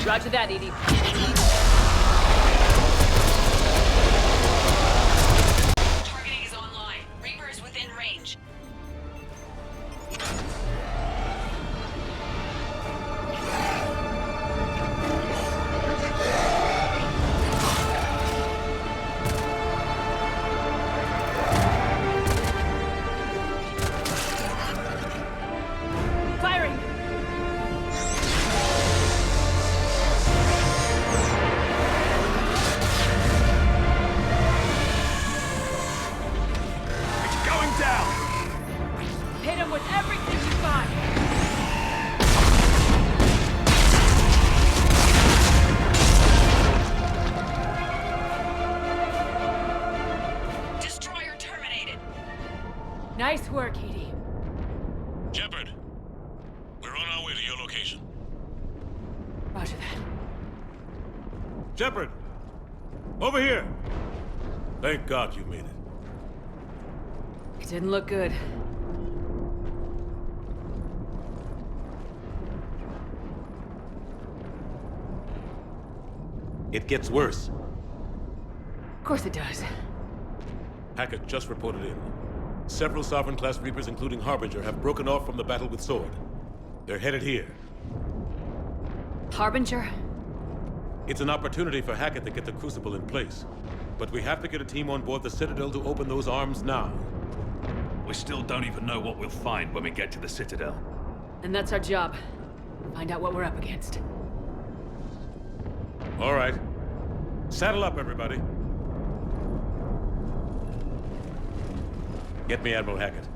Roger that, Edie. Targeting is online. Reaper is within range. Firing! them with everything you got! Destroyer terminated. Nice work, Edie. Shepard, we're on our way to your location. Roger that. Shepard! Over here! Thank God you made it. It didn't look good. It gets worse. Of course it does. Hackett just reported in. Several Sovereign-class Reapers, including Harbinger, have broken off from the battle with Sword. They're headed here. Harbinger? It's an opportunity for Hackett to get the Crucible in place. But we have to get a team on board the Citadel to open those arms now. We still don't even know what we'll find when we get to the Citadel. And that's our job. Find out what we're up against. All right. Saddle up, everybody. Get me Admiral Hackett.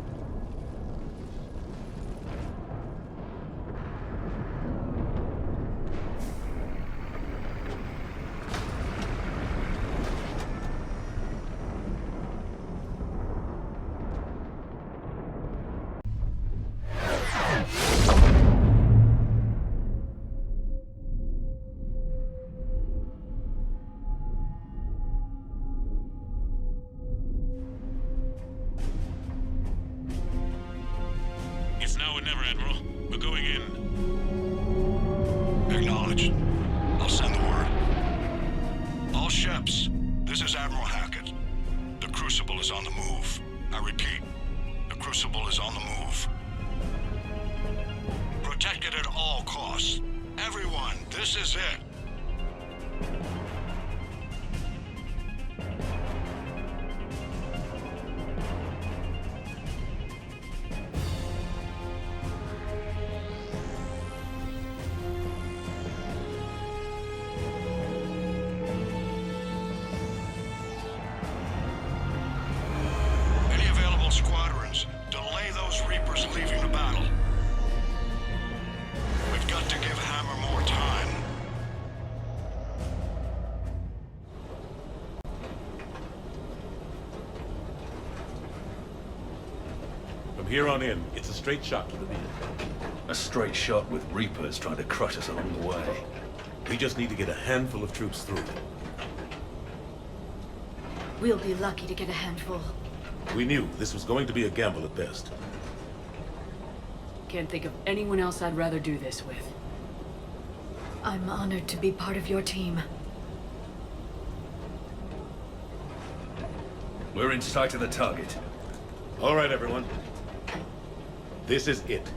It's now or never, Admiral. We're going in. Acknowledged. I'll send the word. All ships, this is Admiral Hackett. The Crucible is on the move. I repeat, the Crucible is on the move. Protect it at all costs. Everyone, this is it. Any available squadrons, delay those Reapers leaving the battle. We've got to give Hammer more time. From here on in, it's a straight shot to the beam. A straight shot with Reapers trying to crush us along the way. We just need to get a handful of troops through. We'll be lucky to get a handful. We knew this was going to be a gamble at best. Can't think of anyone else I'd rather do this with. I'm honored to be part of your team. We're in sight of the target. All right, everyone. This is it.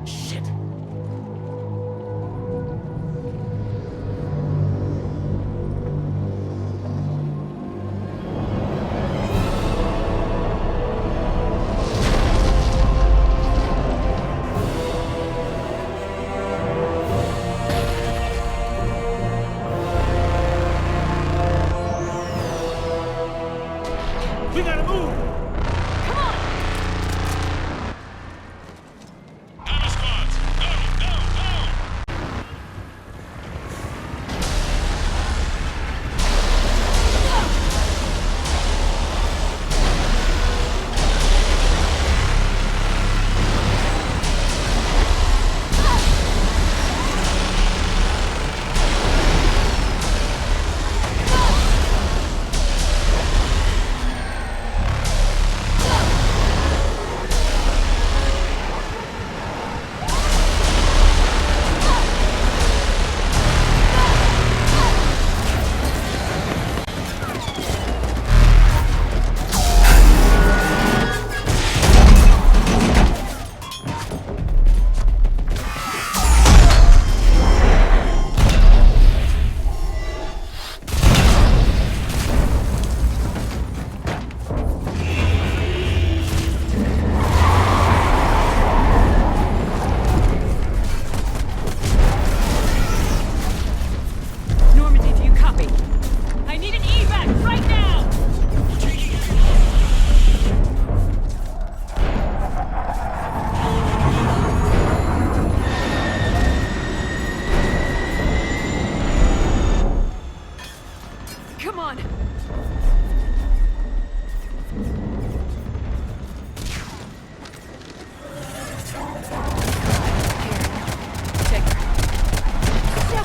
Shit.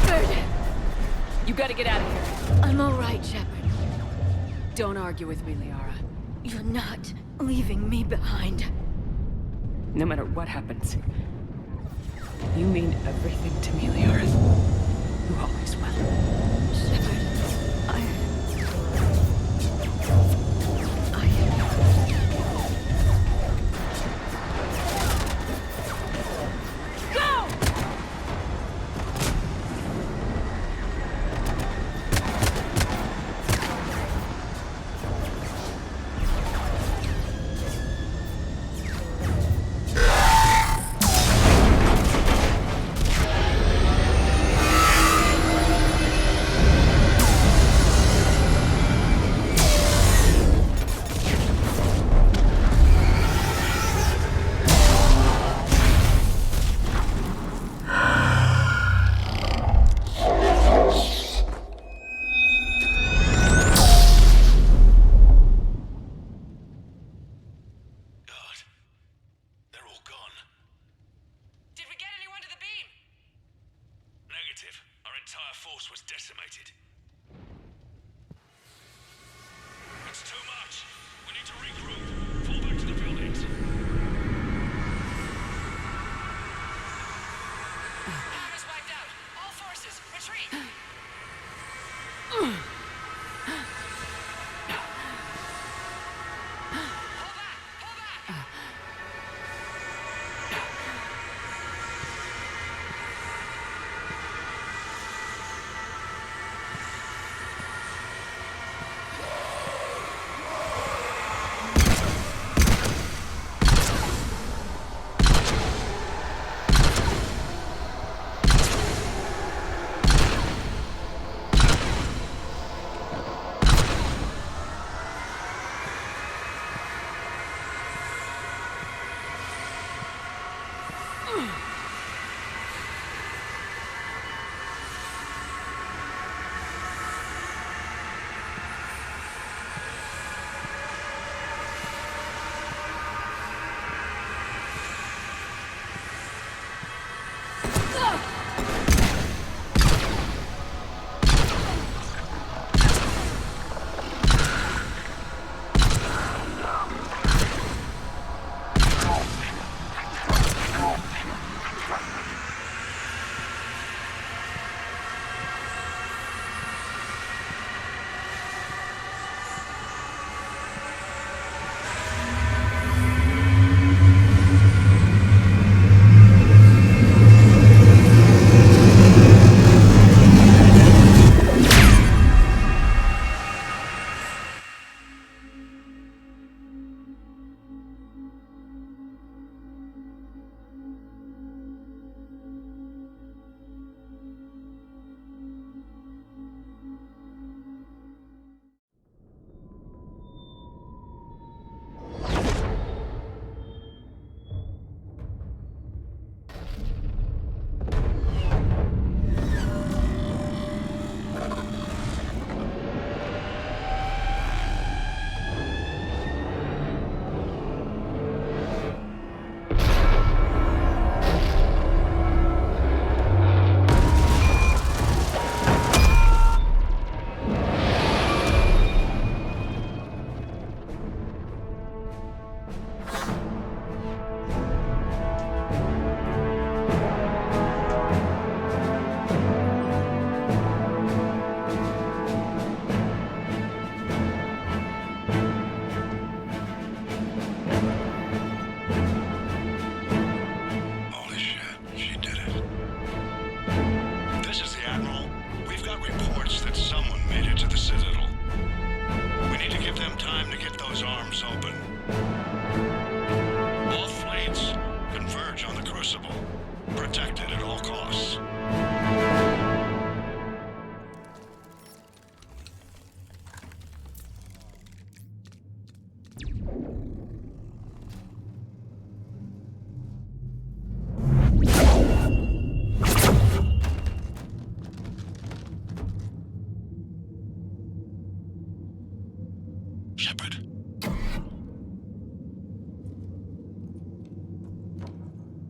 Shepard! You gotta get out of here. I'm all right, Shepard. Don't argue with me, Liara. You're not leaving me behind. No matter what happens, you mean everything to me, Liara. You always will.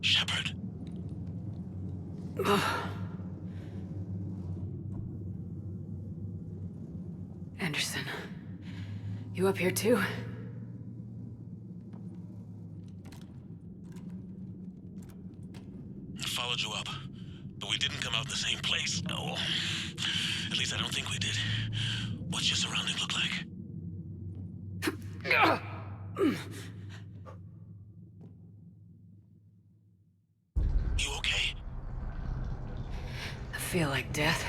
Shepard, Anderson. You up here too? Followed you up, but we didn't come out in the same place. Oh, at least I don't think we did. What's your surrounding look like? You okay? I feel like death,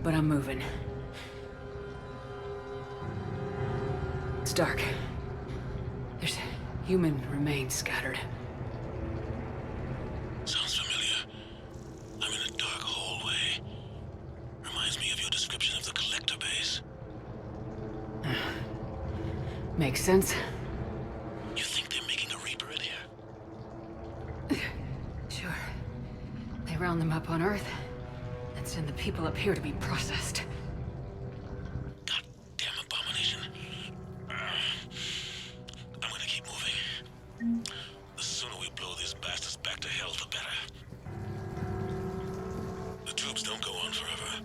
but I'm moving. It's dark. There's human remains scattered. Sounds familiar. I'm in a dark hallway. Reminds me of your description of the collector base. Makes sense. You think they're making a Reaper in here? Sure. They round them up on Earth, and send the people up here to be processed. Goddamn abomination. I'm gonna keep moving. The sooner we blow these bastards back to hell, the better. The tubes don't go on forever.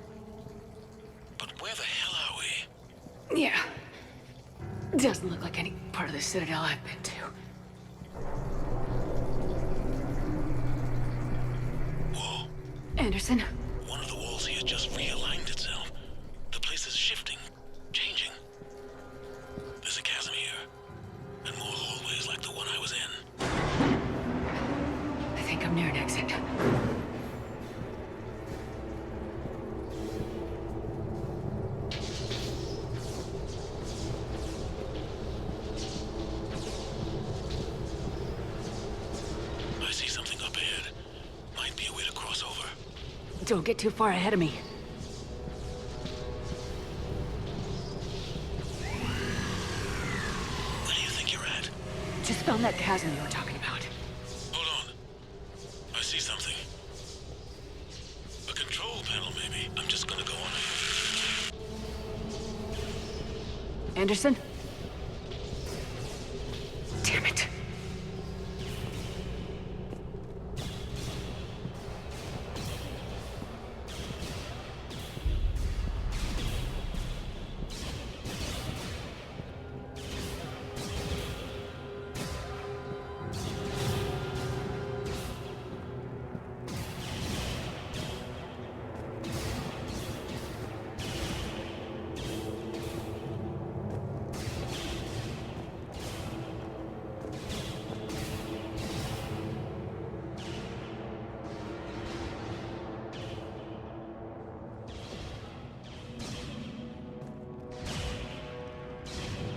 But where the hell are we? Yeah. Doesn't look like any part of the Citadel I've been to. Whoa. Anderson? One of the walls here just realigned itself. The place is shifting, changing. There's a chasm here, and more hallways like the one I was in. I think I'm near an exit. I see something up ahead. Might be a way to cross over. Don't get too far ahead of me. Where do you think you're at? Just found that chasm you were talking about. Hold on. I see something. A control panel, maybe. I'm just gonna go on ahead. Anderson? Damn it.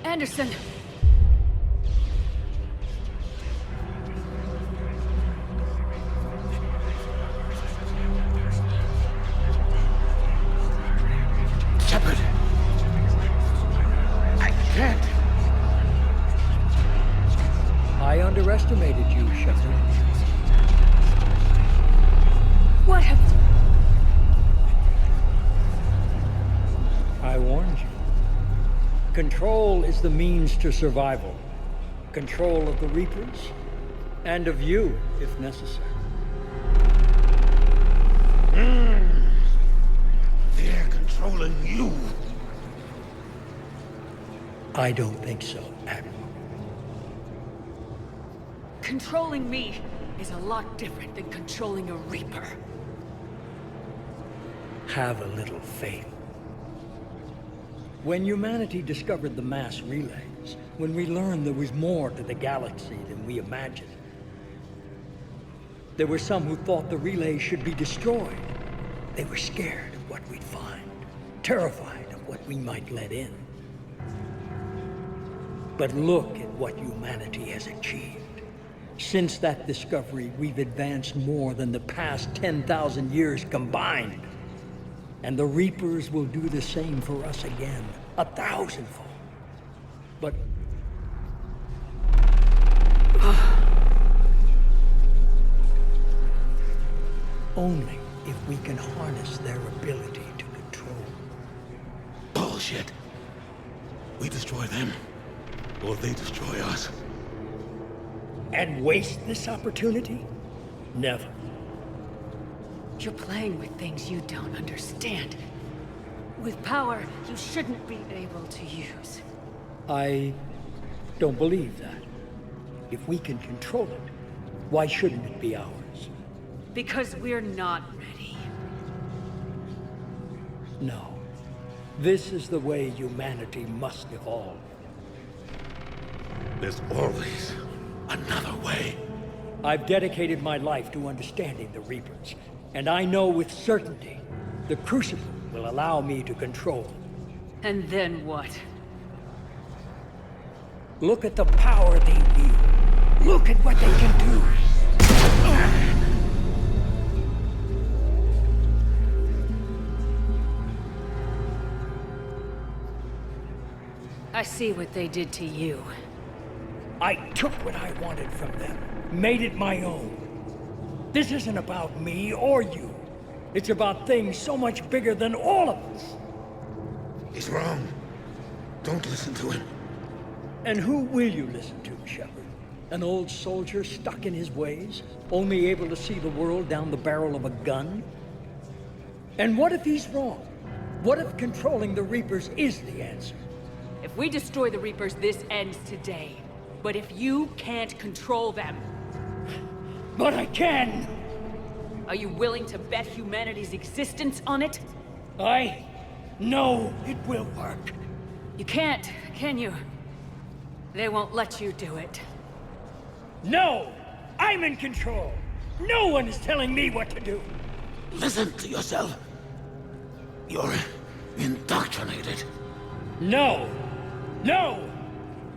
Anderson! Shepard! I can't! I underestimated you, Shepard. What have... I warned you. Control is the means to survival. Control of the Reapers, and of you, if necessary. They're controlling you. I don't think so, Admiral. Controlling me is a lot different than controlling a Reaper. Have a little faith. When humanity discovered the mass relays, when we learned there was more to the galaxy than we imagined, there were some who thought the relays should be destroyed. They were scared of what we'd find, terrified of what we might let in. But look at what humanity has achieved. Since that discovery, we've advanced more than the past 10,000 years combined. And the Reapers will do the same for us again, 1,000-fold. But... only if we can harness their ability to control. Bullshit. We destroy them, or they destroy us. And waste this opportunity? Never. You're playing with things you don't understand. With power you shouldn't be able to use. I don't believe that. If we can control it, why shouldn't it be ours? Because we're not ready. No. This is the way humanity must evolve. There's always another way. I've dedicated my life to understanding the Reapers, and I know with certainty the Crucible will allow me to control them. And then what? Look at the power they wield. Look at what they can do. I see what they did to you. I took what I wanted from them, made it my own. This isn't about me or you. It's about things so much bigger than all of us. He's wrong. Don't listen to him. And who will you listen to, Shepard? An old soldier stuck in his ways, only able to see the world down the barrel of a gun? And what if he's wrong? What if controlling the Reapers is the answer? If we destroy the Reapers, this ends today. But if you can't control them... But I can! Are you willing to bet humanity's existence on it? I know it will work. You can't, can you? They won't let you do it. No! I'm in control! No one is telling me what to do! Listen to yourself. You're indoctrinated. No! No!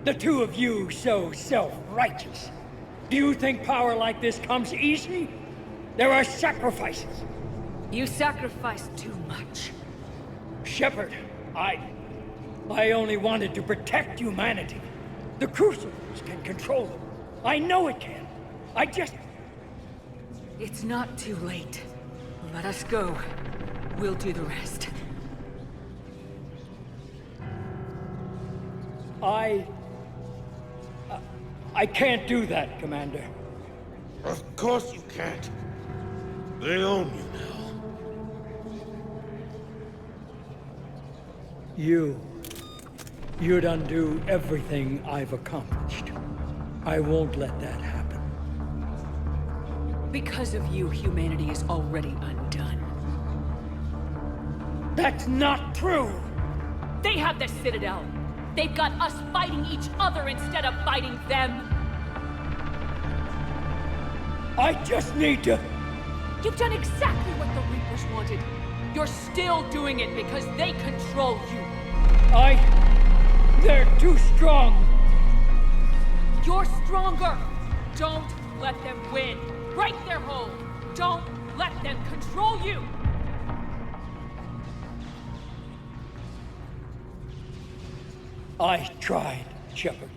The two of you so self-righteous. Do you think power like this comes easy? There are sacrifices. You sacrifice too much. Shepard, I only wanted to protect humanity. The Crucibles can control them. I know it can. I just... It's not too late. Let us go. We'll do the rest. I can't do that, Commander. Of course you can't. They own you now. You'd undo everything I've accomplished. I won't let that happen. Because of you, humanity is already undone. That's not true! They have the Citadel. They've got us fighting each other instead of fighting them. I just need to... You've done exactly what the Reapers wanted. You're still doing it because they control you. They're too strong. You're stronger. Don't let them win. Break their hold. Don't let them control you. I tried, Shepard.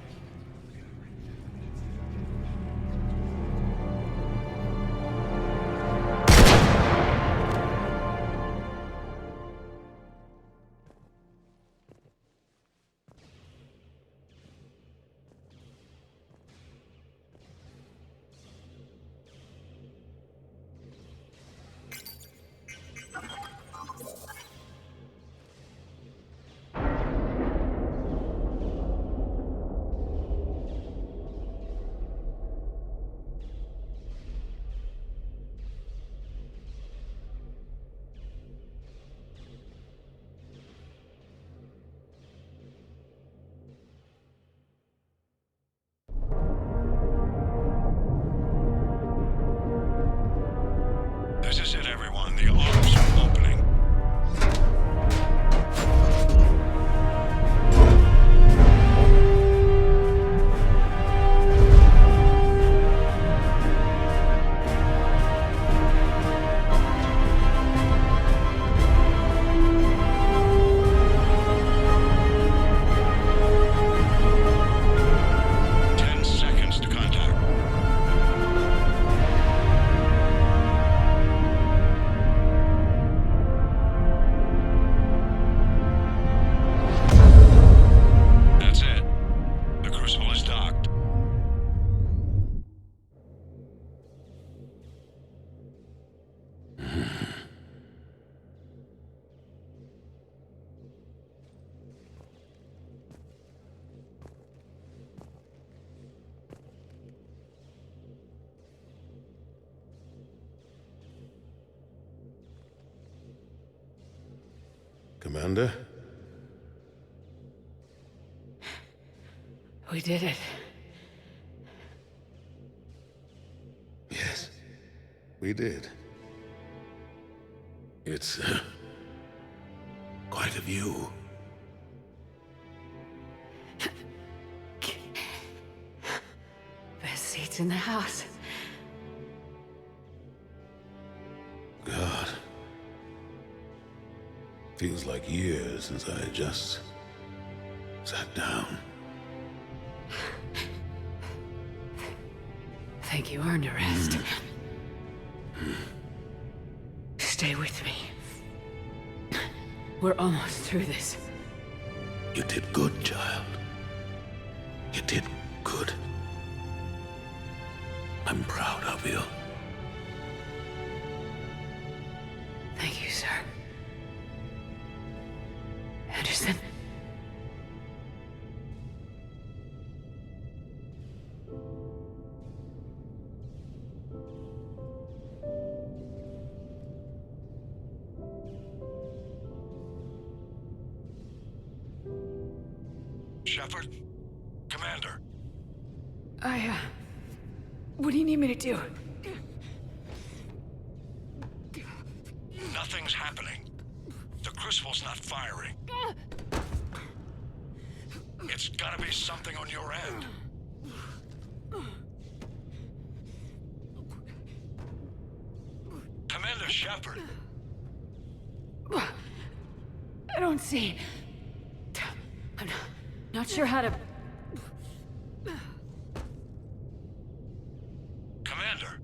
Commander? We did it. Yes, we did. It's quite a view. Best seats in the house. God. Feels like years since I just sat down. Think you earned a rest. Stay with me. We're almost through this. You did good, child. You did good. I'm proud of you. Thank you, sir. Anderson? Shepard? Commander? What do you need me to do? Nothing's happening. The Crucible's not firing. It's gotta be something on your end. Commander Shepard! I don't see. I'm not sure how to... Commander!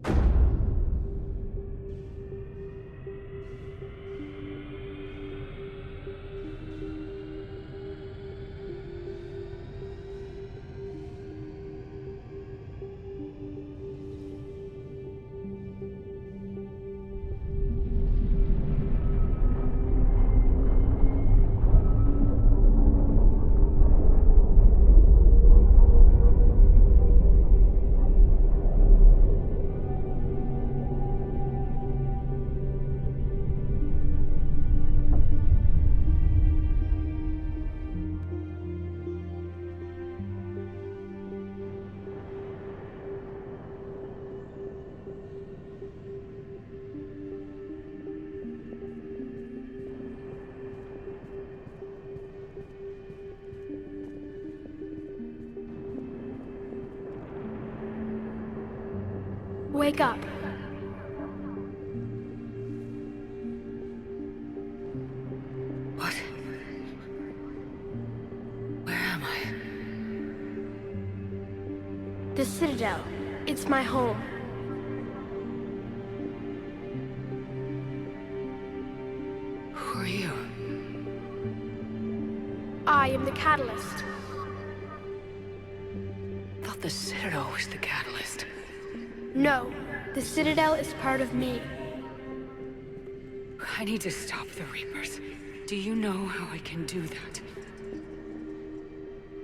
Wake up. What? Where am I? The Citadel. It's my home. Who are you? I am the Catalyst. I thought the Citadel was the catalyst. No, the Citadel is part of me. I need to stop the Reapers. Do you know how I can do that?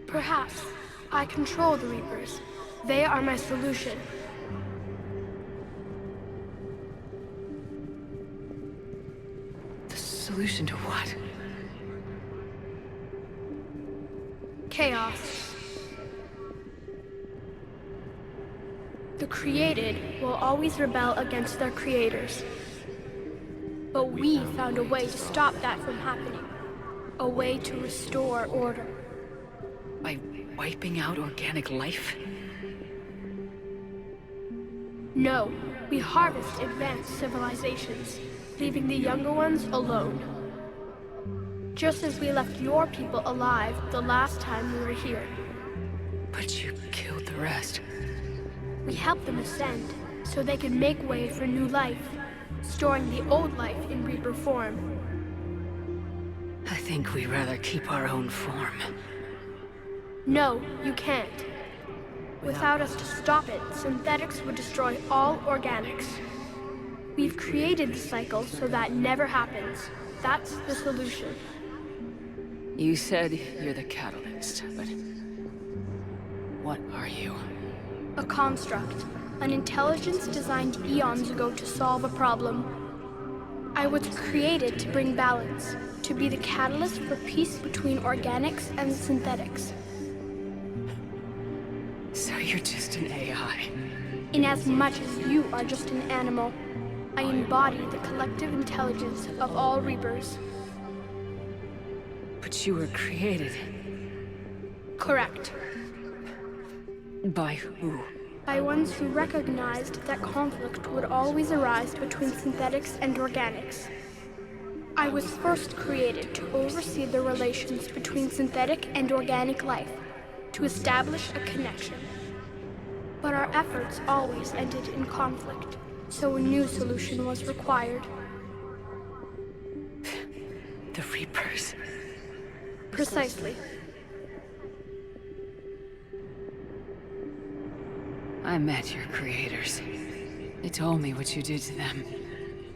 Perhaps. I control the Reapers. They are my solution. The solution to what? Chaos. The created will always rebel against their creators. But we found a way to stop that from happening. A way to restore order. By wiping out organic life? No, we harvest advanced civilizations, leaving the younger ones alone. Just as we left your people alive the last time we were here. But you killed the rest. We helped them ascend, so they could make way for new life, storing the old life in Reaper form. I think we'd rather keep our own form. No, you can't. Without us to stop it, synthetics would destroy all organics. We've created the cycle so that never happens. That's the solution. You said you're the catalyst, but what are you? A construct. An intelligence designed eons ago to solve a problem. I was created to bring balance, to be the catalyst for peace between organics and synthetics. So you're just an AI? In as much as you are just an animal, I embody the collective intelligence of all Reapers. But you were created. Correct. By who? By ones who recognized that conflict would always arise between synthetics and organics. I was first created to oversee the relations between synthetic and organic life, to establish a connection. But our efforts always ended in conflict, so a new solution was required. The Reapers. Precisely. I met your creators. They told me what you did to them.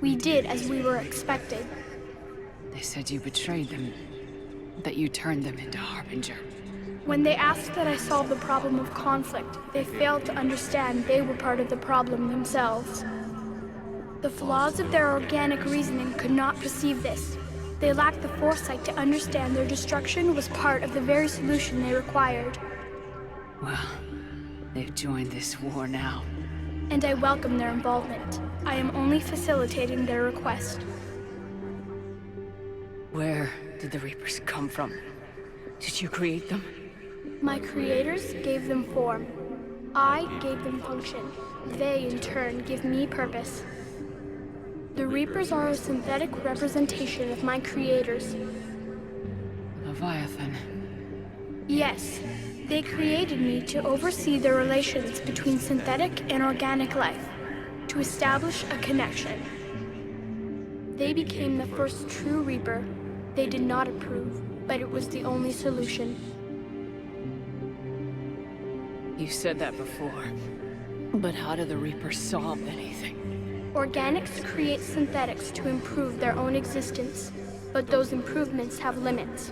We did as we were expected. They said you betrayed them, that you turned them into Harbinger. When they asked that I solve the problem of conflict, they failed to understand they were part of the problem themselves. The flaws of their organic reasoning could not perceive this. They lacked the foresight to understand their destruction was part of the very solution they required. Well, they've joined this war now. And I welcome their involvement. I am only facilitating their request. Where did the Reapers come from? Did you create them? My creators gave them form. I gave them function. They, in turn, give me purpose. The Reapers are a synthetic representation of my creators. Leviathan. Yes. They created me to oversee the relations between synthetic and organic life, to establish a connection. They became the first true Reaper. They did not approve, but it was the only solution. You said that before. But how do the Reapers solve anything? Organics create synthetics to improve their own existence, but those improvements have limits.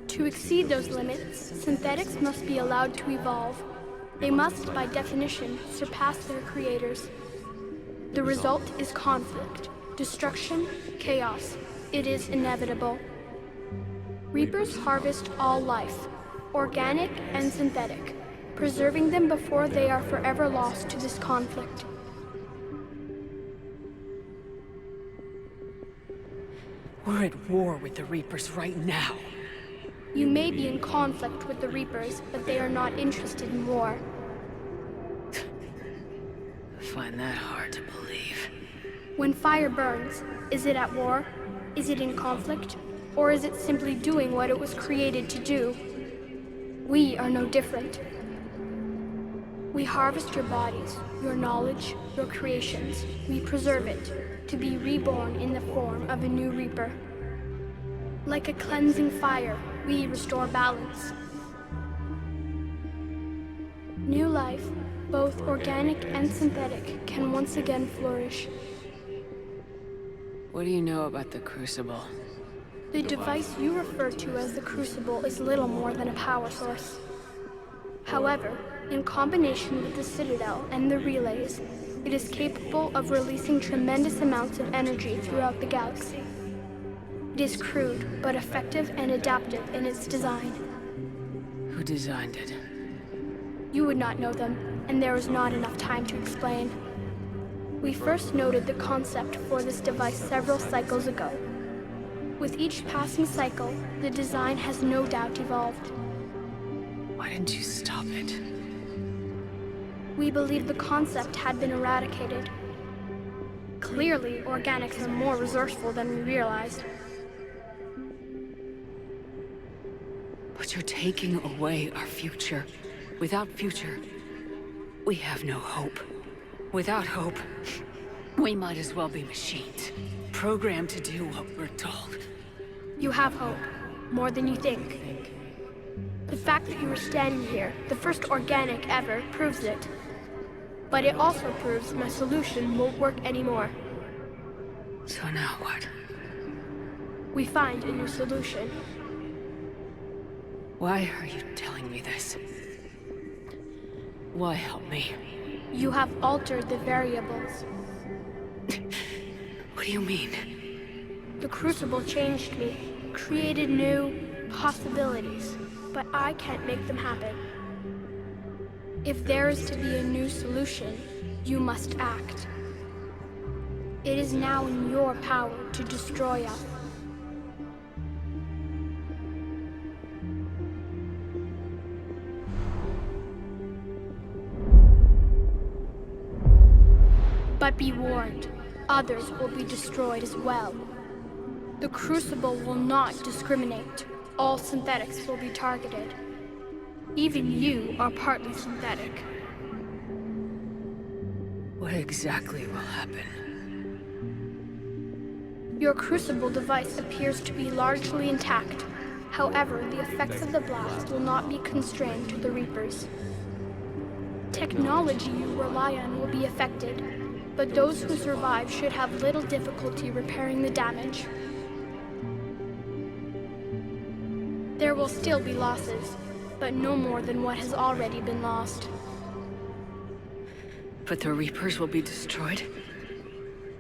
To exceed those limits, synthetics must be allowed to evolve. They must, by definition, surpass their creators. The result is conflict, destruction, chaos. It is inevitable. Reapers harvest all life, organic and synthetic, preserving them before they are forever lost to this conflict. We're at war with the Reapers right now. You may be in conflict with the Reapers, but they are not interested in war. I find that hard to believe. When fire burns, is it at war? Is it in conflict? Or is it simply doing what it was created to do? We are no different. We harvest your bodies, your knowledge, your creations. We preserve it, to be reborn in the form of a new Reaper. Like a cleansing fire, we restore balance. New life, both organic and synthetic, can once again flourish. What do you know about the Crucible? The device you refer to as the Crucible is little more than a power source. However, in combination with the Citadel and the relays, it is capable of releasing tremendous amounts of energy throughout the galaxy. It is crude, but effective and adaptive in its design. Who designed it? You would not know them, and there is not enough time to explain. We first noted the concept for this device several cycles ago. With each passing cycle, the design has no doubt evolved. Why didn't you stop it? We believed the concept had been eradicated. Clearly, organics are more resourceful than we realized. But you're taking away our future. Without future, we have no hope. Without hope, we might as well be machines, programmed to do what we're told. You have hope, more than you think. The fact that you are standing here, the first organic ever, proves it. But it also proves my solution won't work anymore. So now what? We find a new solution. Why are you telling me this? Why help me? You have altered the variables. What do you mean? The Crucible changed me, created new possibilities, but I can't make them happen. If there is to be a new solution, you must act. It is now in your power to destroy us. But be warned, others will be destroyed as well. The Crucible will not discriminate. All synthetics will be targeted. Even you are partly synthetic. What exactly will happen? Your Crucible device appears to be largely intact. However, the effects of the blast will not be constrained to the Reapers. Technology you rely on will be affected, but those who survive should have little difficulty repairing the damage. There will still be losses, but no more than what has already been lost. But the Reapers will be destroyed?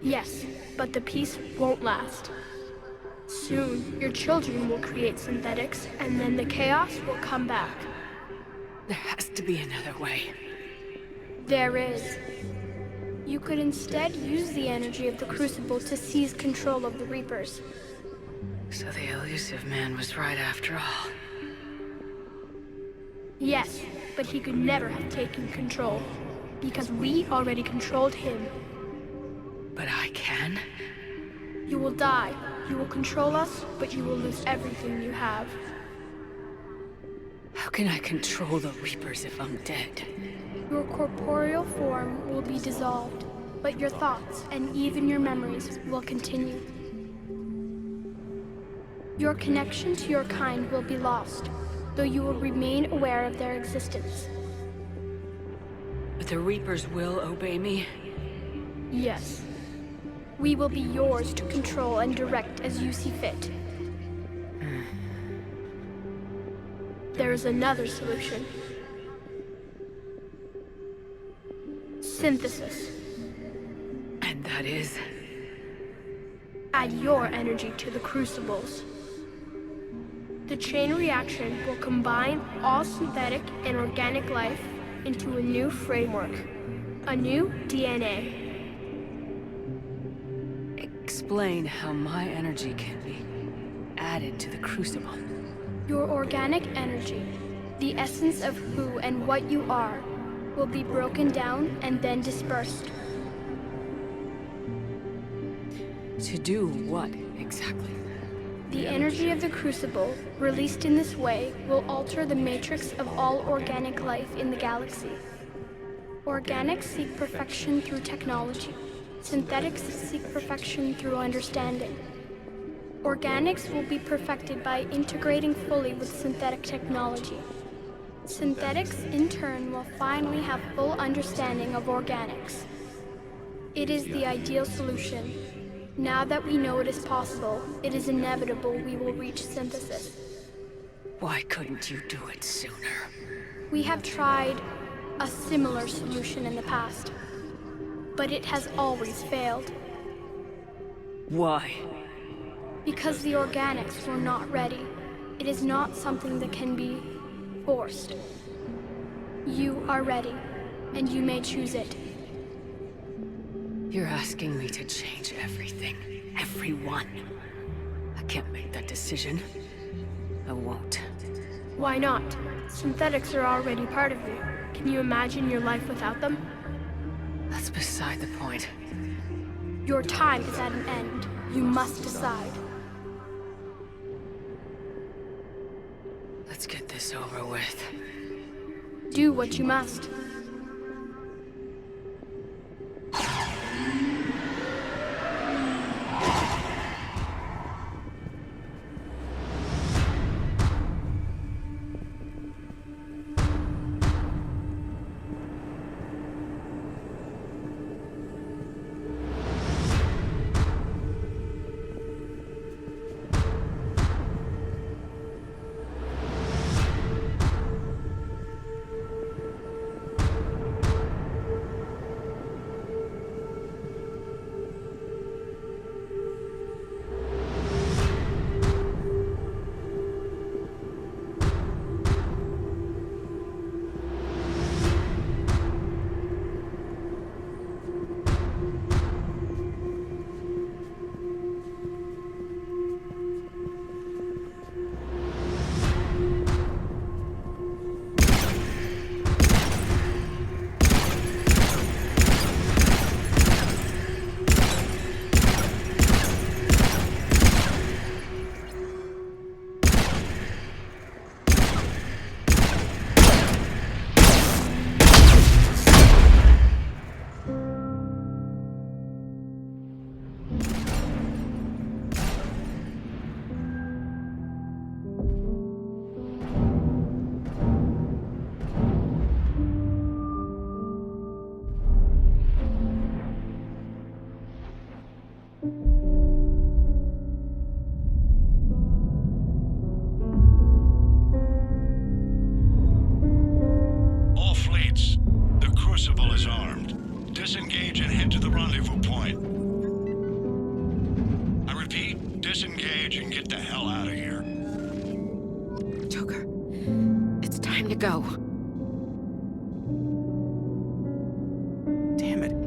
Yes, but the peace won't last. Soon, your children will create synthetics, and then the chaos will come back. There has to be another way. There is. You could instead use the energy of the Crucible to seize control of the Reapers. So the elusive man was right after all. Yes, but he could never have taken control, because we already controlled him. But I can? You will die. You will control us, but you will lose everything you have. How can I control the Reapers if I'm dead? Your corporeal form will be dissolved, but your thoughts and even your memories will continue. Your connection to your kind will be lost, though you will remain aware of their existence. But the Reapers will obey me? Yes. We will be yours to control and direct as you see fit. There is another solution. Synthesis. And that is? Add your energy to the Crucibles. The chain reaction will combine all synthetic and organic life into a new framework, a new DNA. Explain how my energy can be added to the Crucible. Your organic energy, the essence of who and what you are, will be broken down and then dispersed. To do what, exactly? The energy of the Crucible, released in this way, will alter the matrix of all organic life in the galaxy. Organics seek perfection through technology. Synthetics seek perfection through understanding. Organics will be perfected by integrating fully with synthetic technology. Synthetics, in turn, will finally have full understanding of organics. It is the ideal solution. Now that we know it is possible, it is inevitable we will reach synthesis. Why couldn't you do it sooner? We have tried a similar solution in the past, but it has always failed. Why? Because the organics were not ready. It is not something that can be forced. You are ready, and you may choose it. You're asking me to change everything. Everyone. I can't make that decision. I won't. Why not? Synthetics are already part of you. Can you imagine your life without them? That's beside the point. Your time is at an end. You must decide. Let's get this over with. Do what you must. Disengage and get the hell out of here. Joker, it's time to go. Damn it.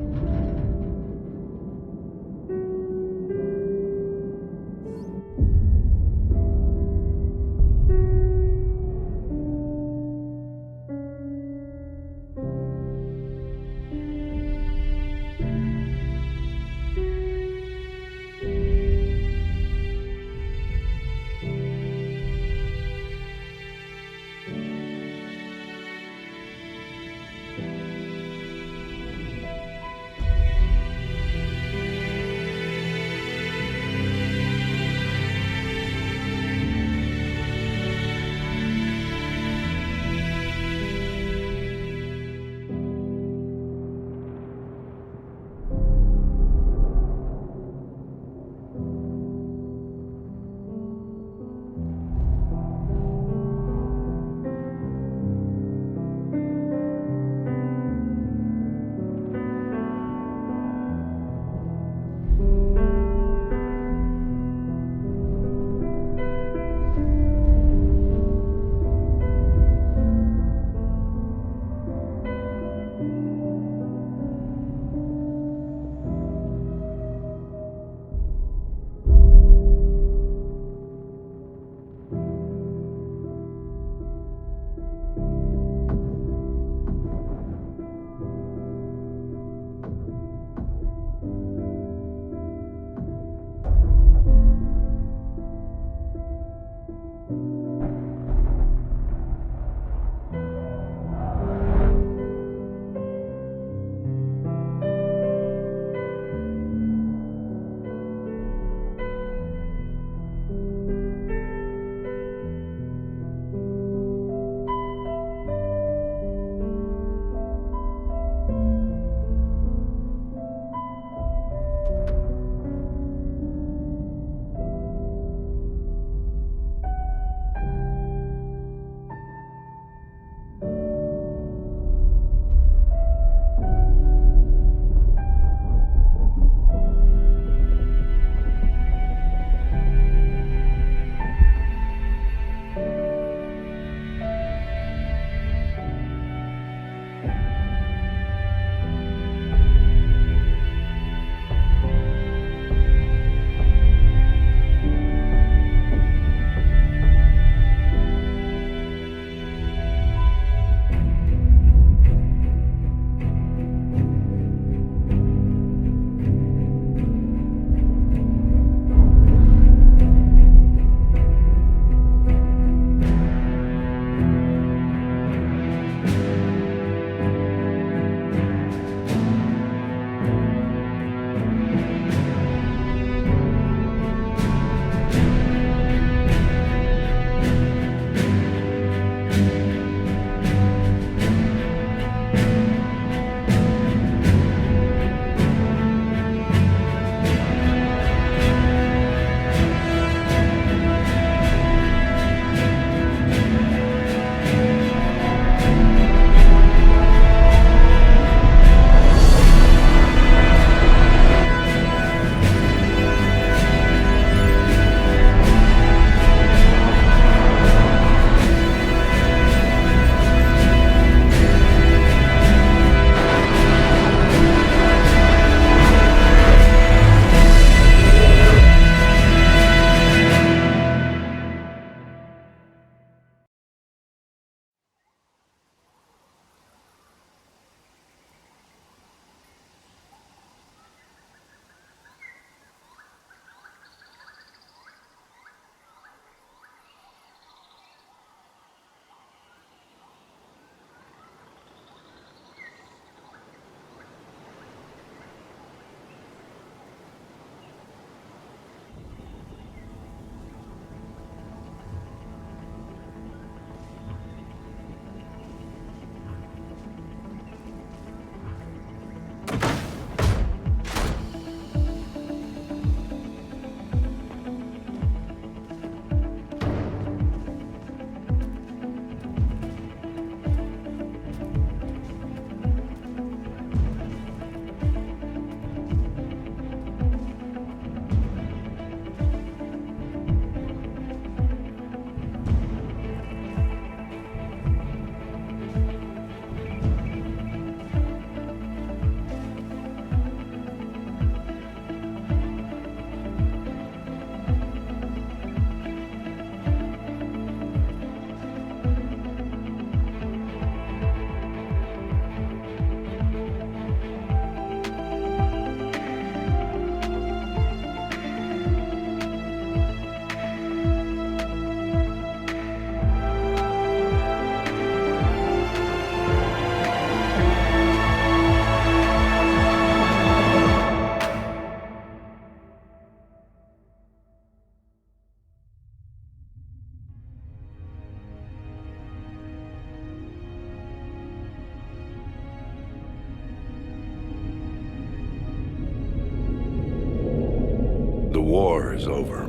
war is over.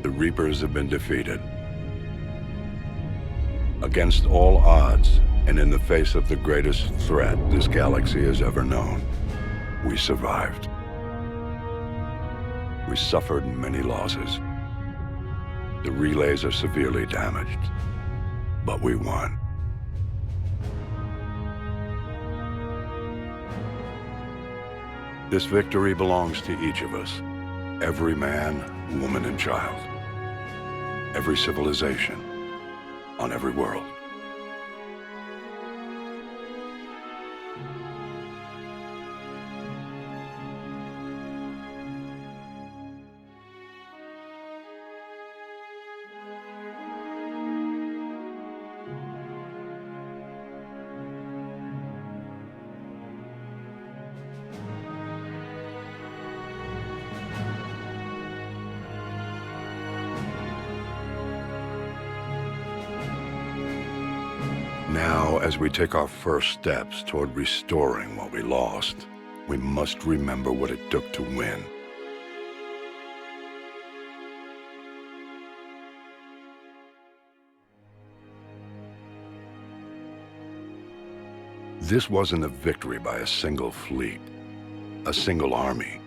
The Reapers have been defeated. Against all odds, and in the face of the greatest threat this galaxy has ever known, we survived. We suffered many losses. The relays are severely damaged, but we won. This victory belongs to each of us. Every man, woman, and child. Every civilization on every world. Now, as we take our first steps toward restoring what we lost, we must remember what it took to win. This wasn't a victory by a single fleet, a single army,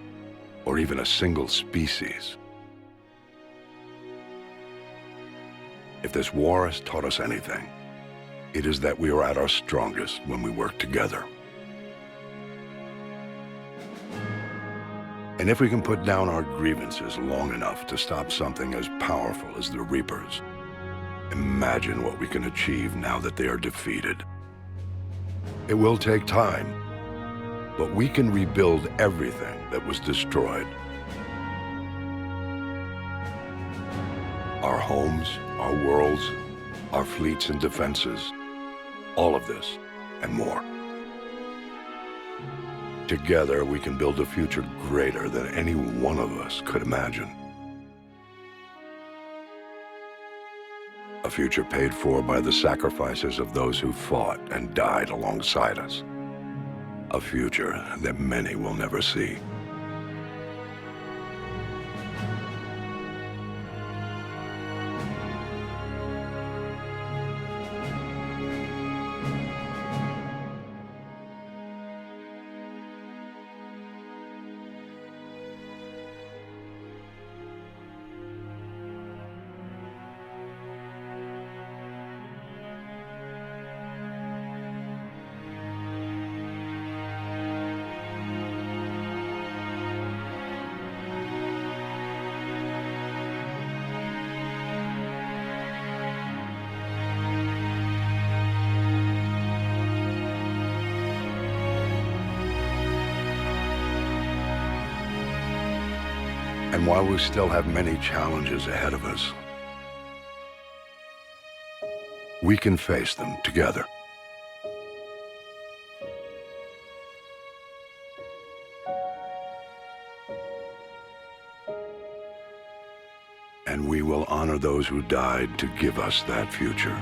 or even a single species. If this war has taught us anything, it is that we are at our strongest when we work together. And if we can put down our grievances long enough to stop something as powerful as the Reapers, imagine what we can achieve now that they are defeated. It will take time, but we can rebuild everything that was destroyed. Our homes, our worlds, our fleets and defenses, all of this and more. Together, we can build a future greater than any one of us could imagine. A future paid for by the sacrifices of those who fought and died alongside us. A future that many will never see. And while we still have many challenges ahead of us, we can face them together. And we will honor those who died to give us that future.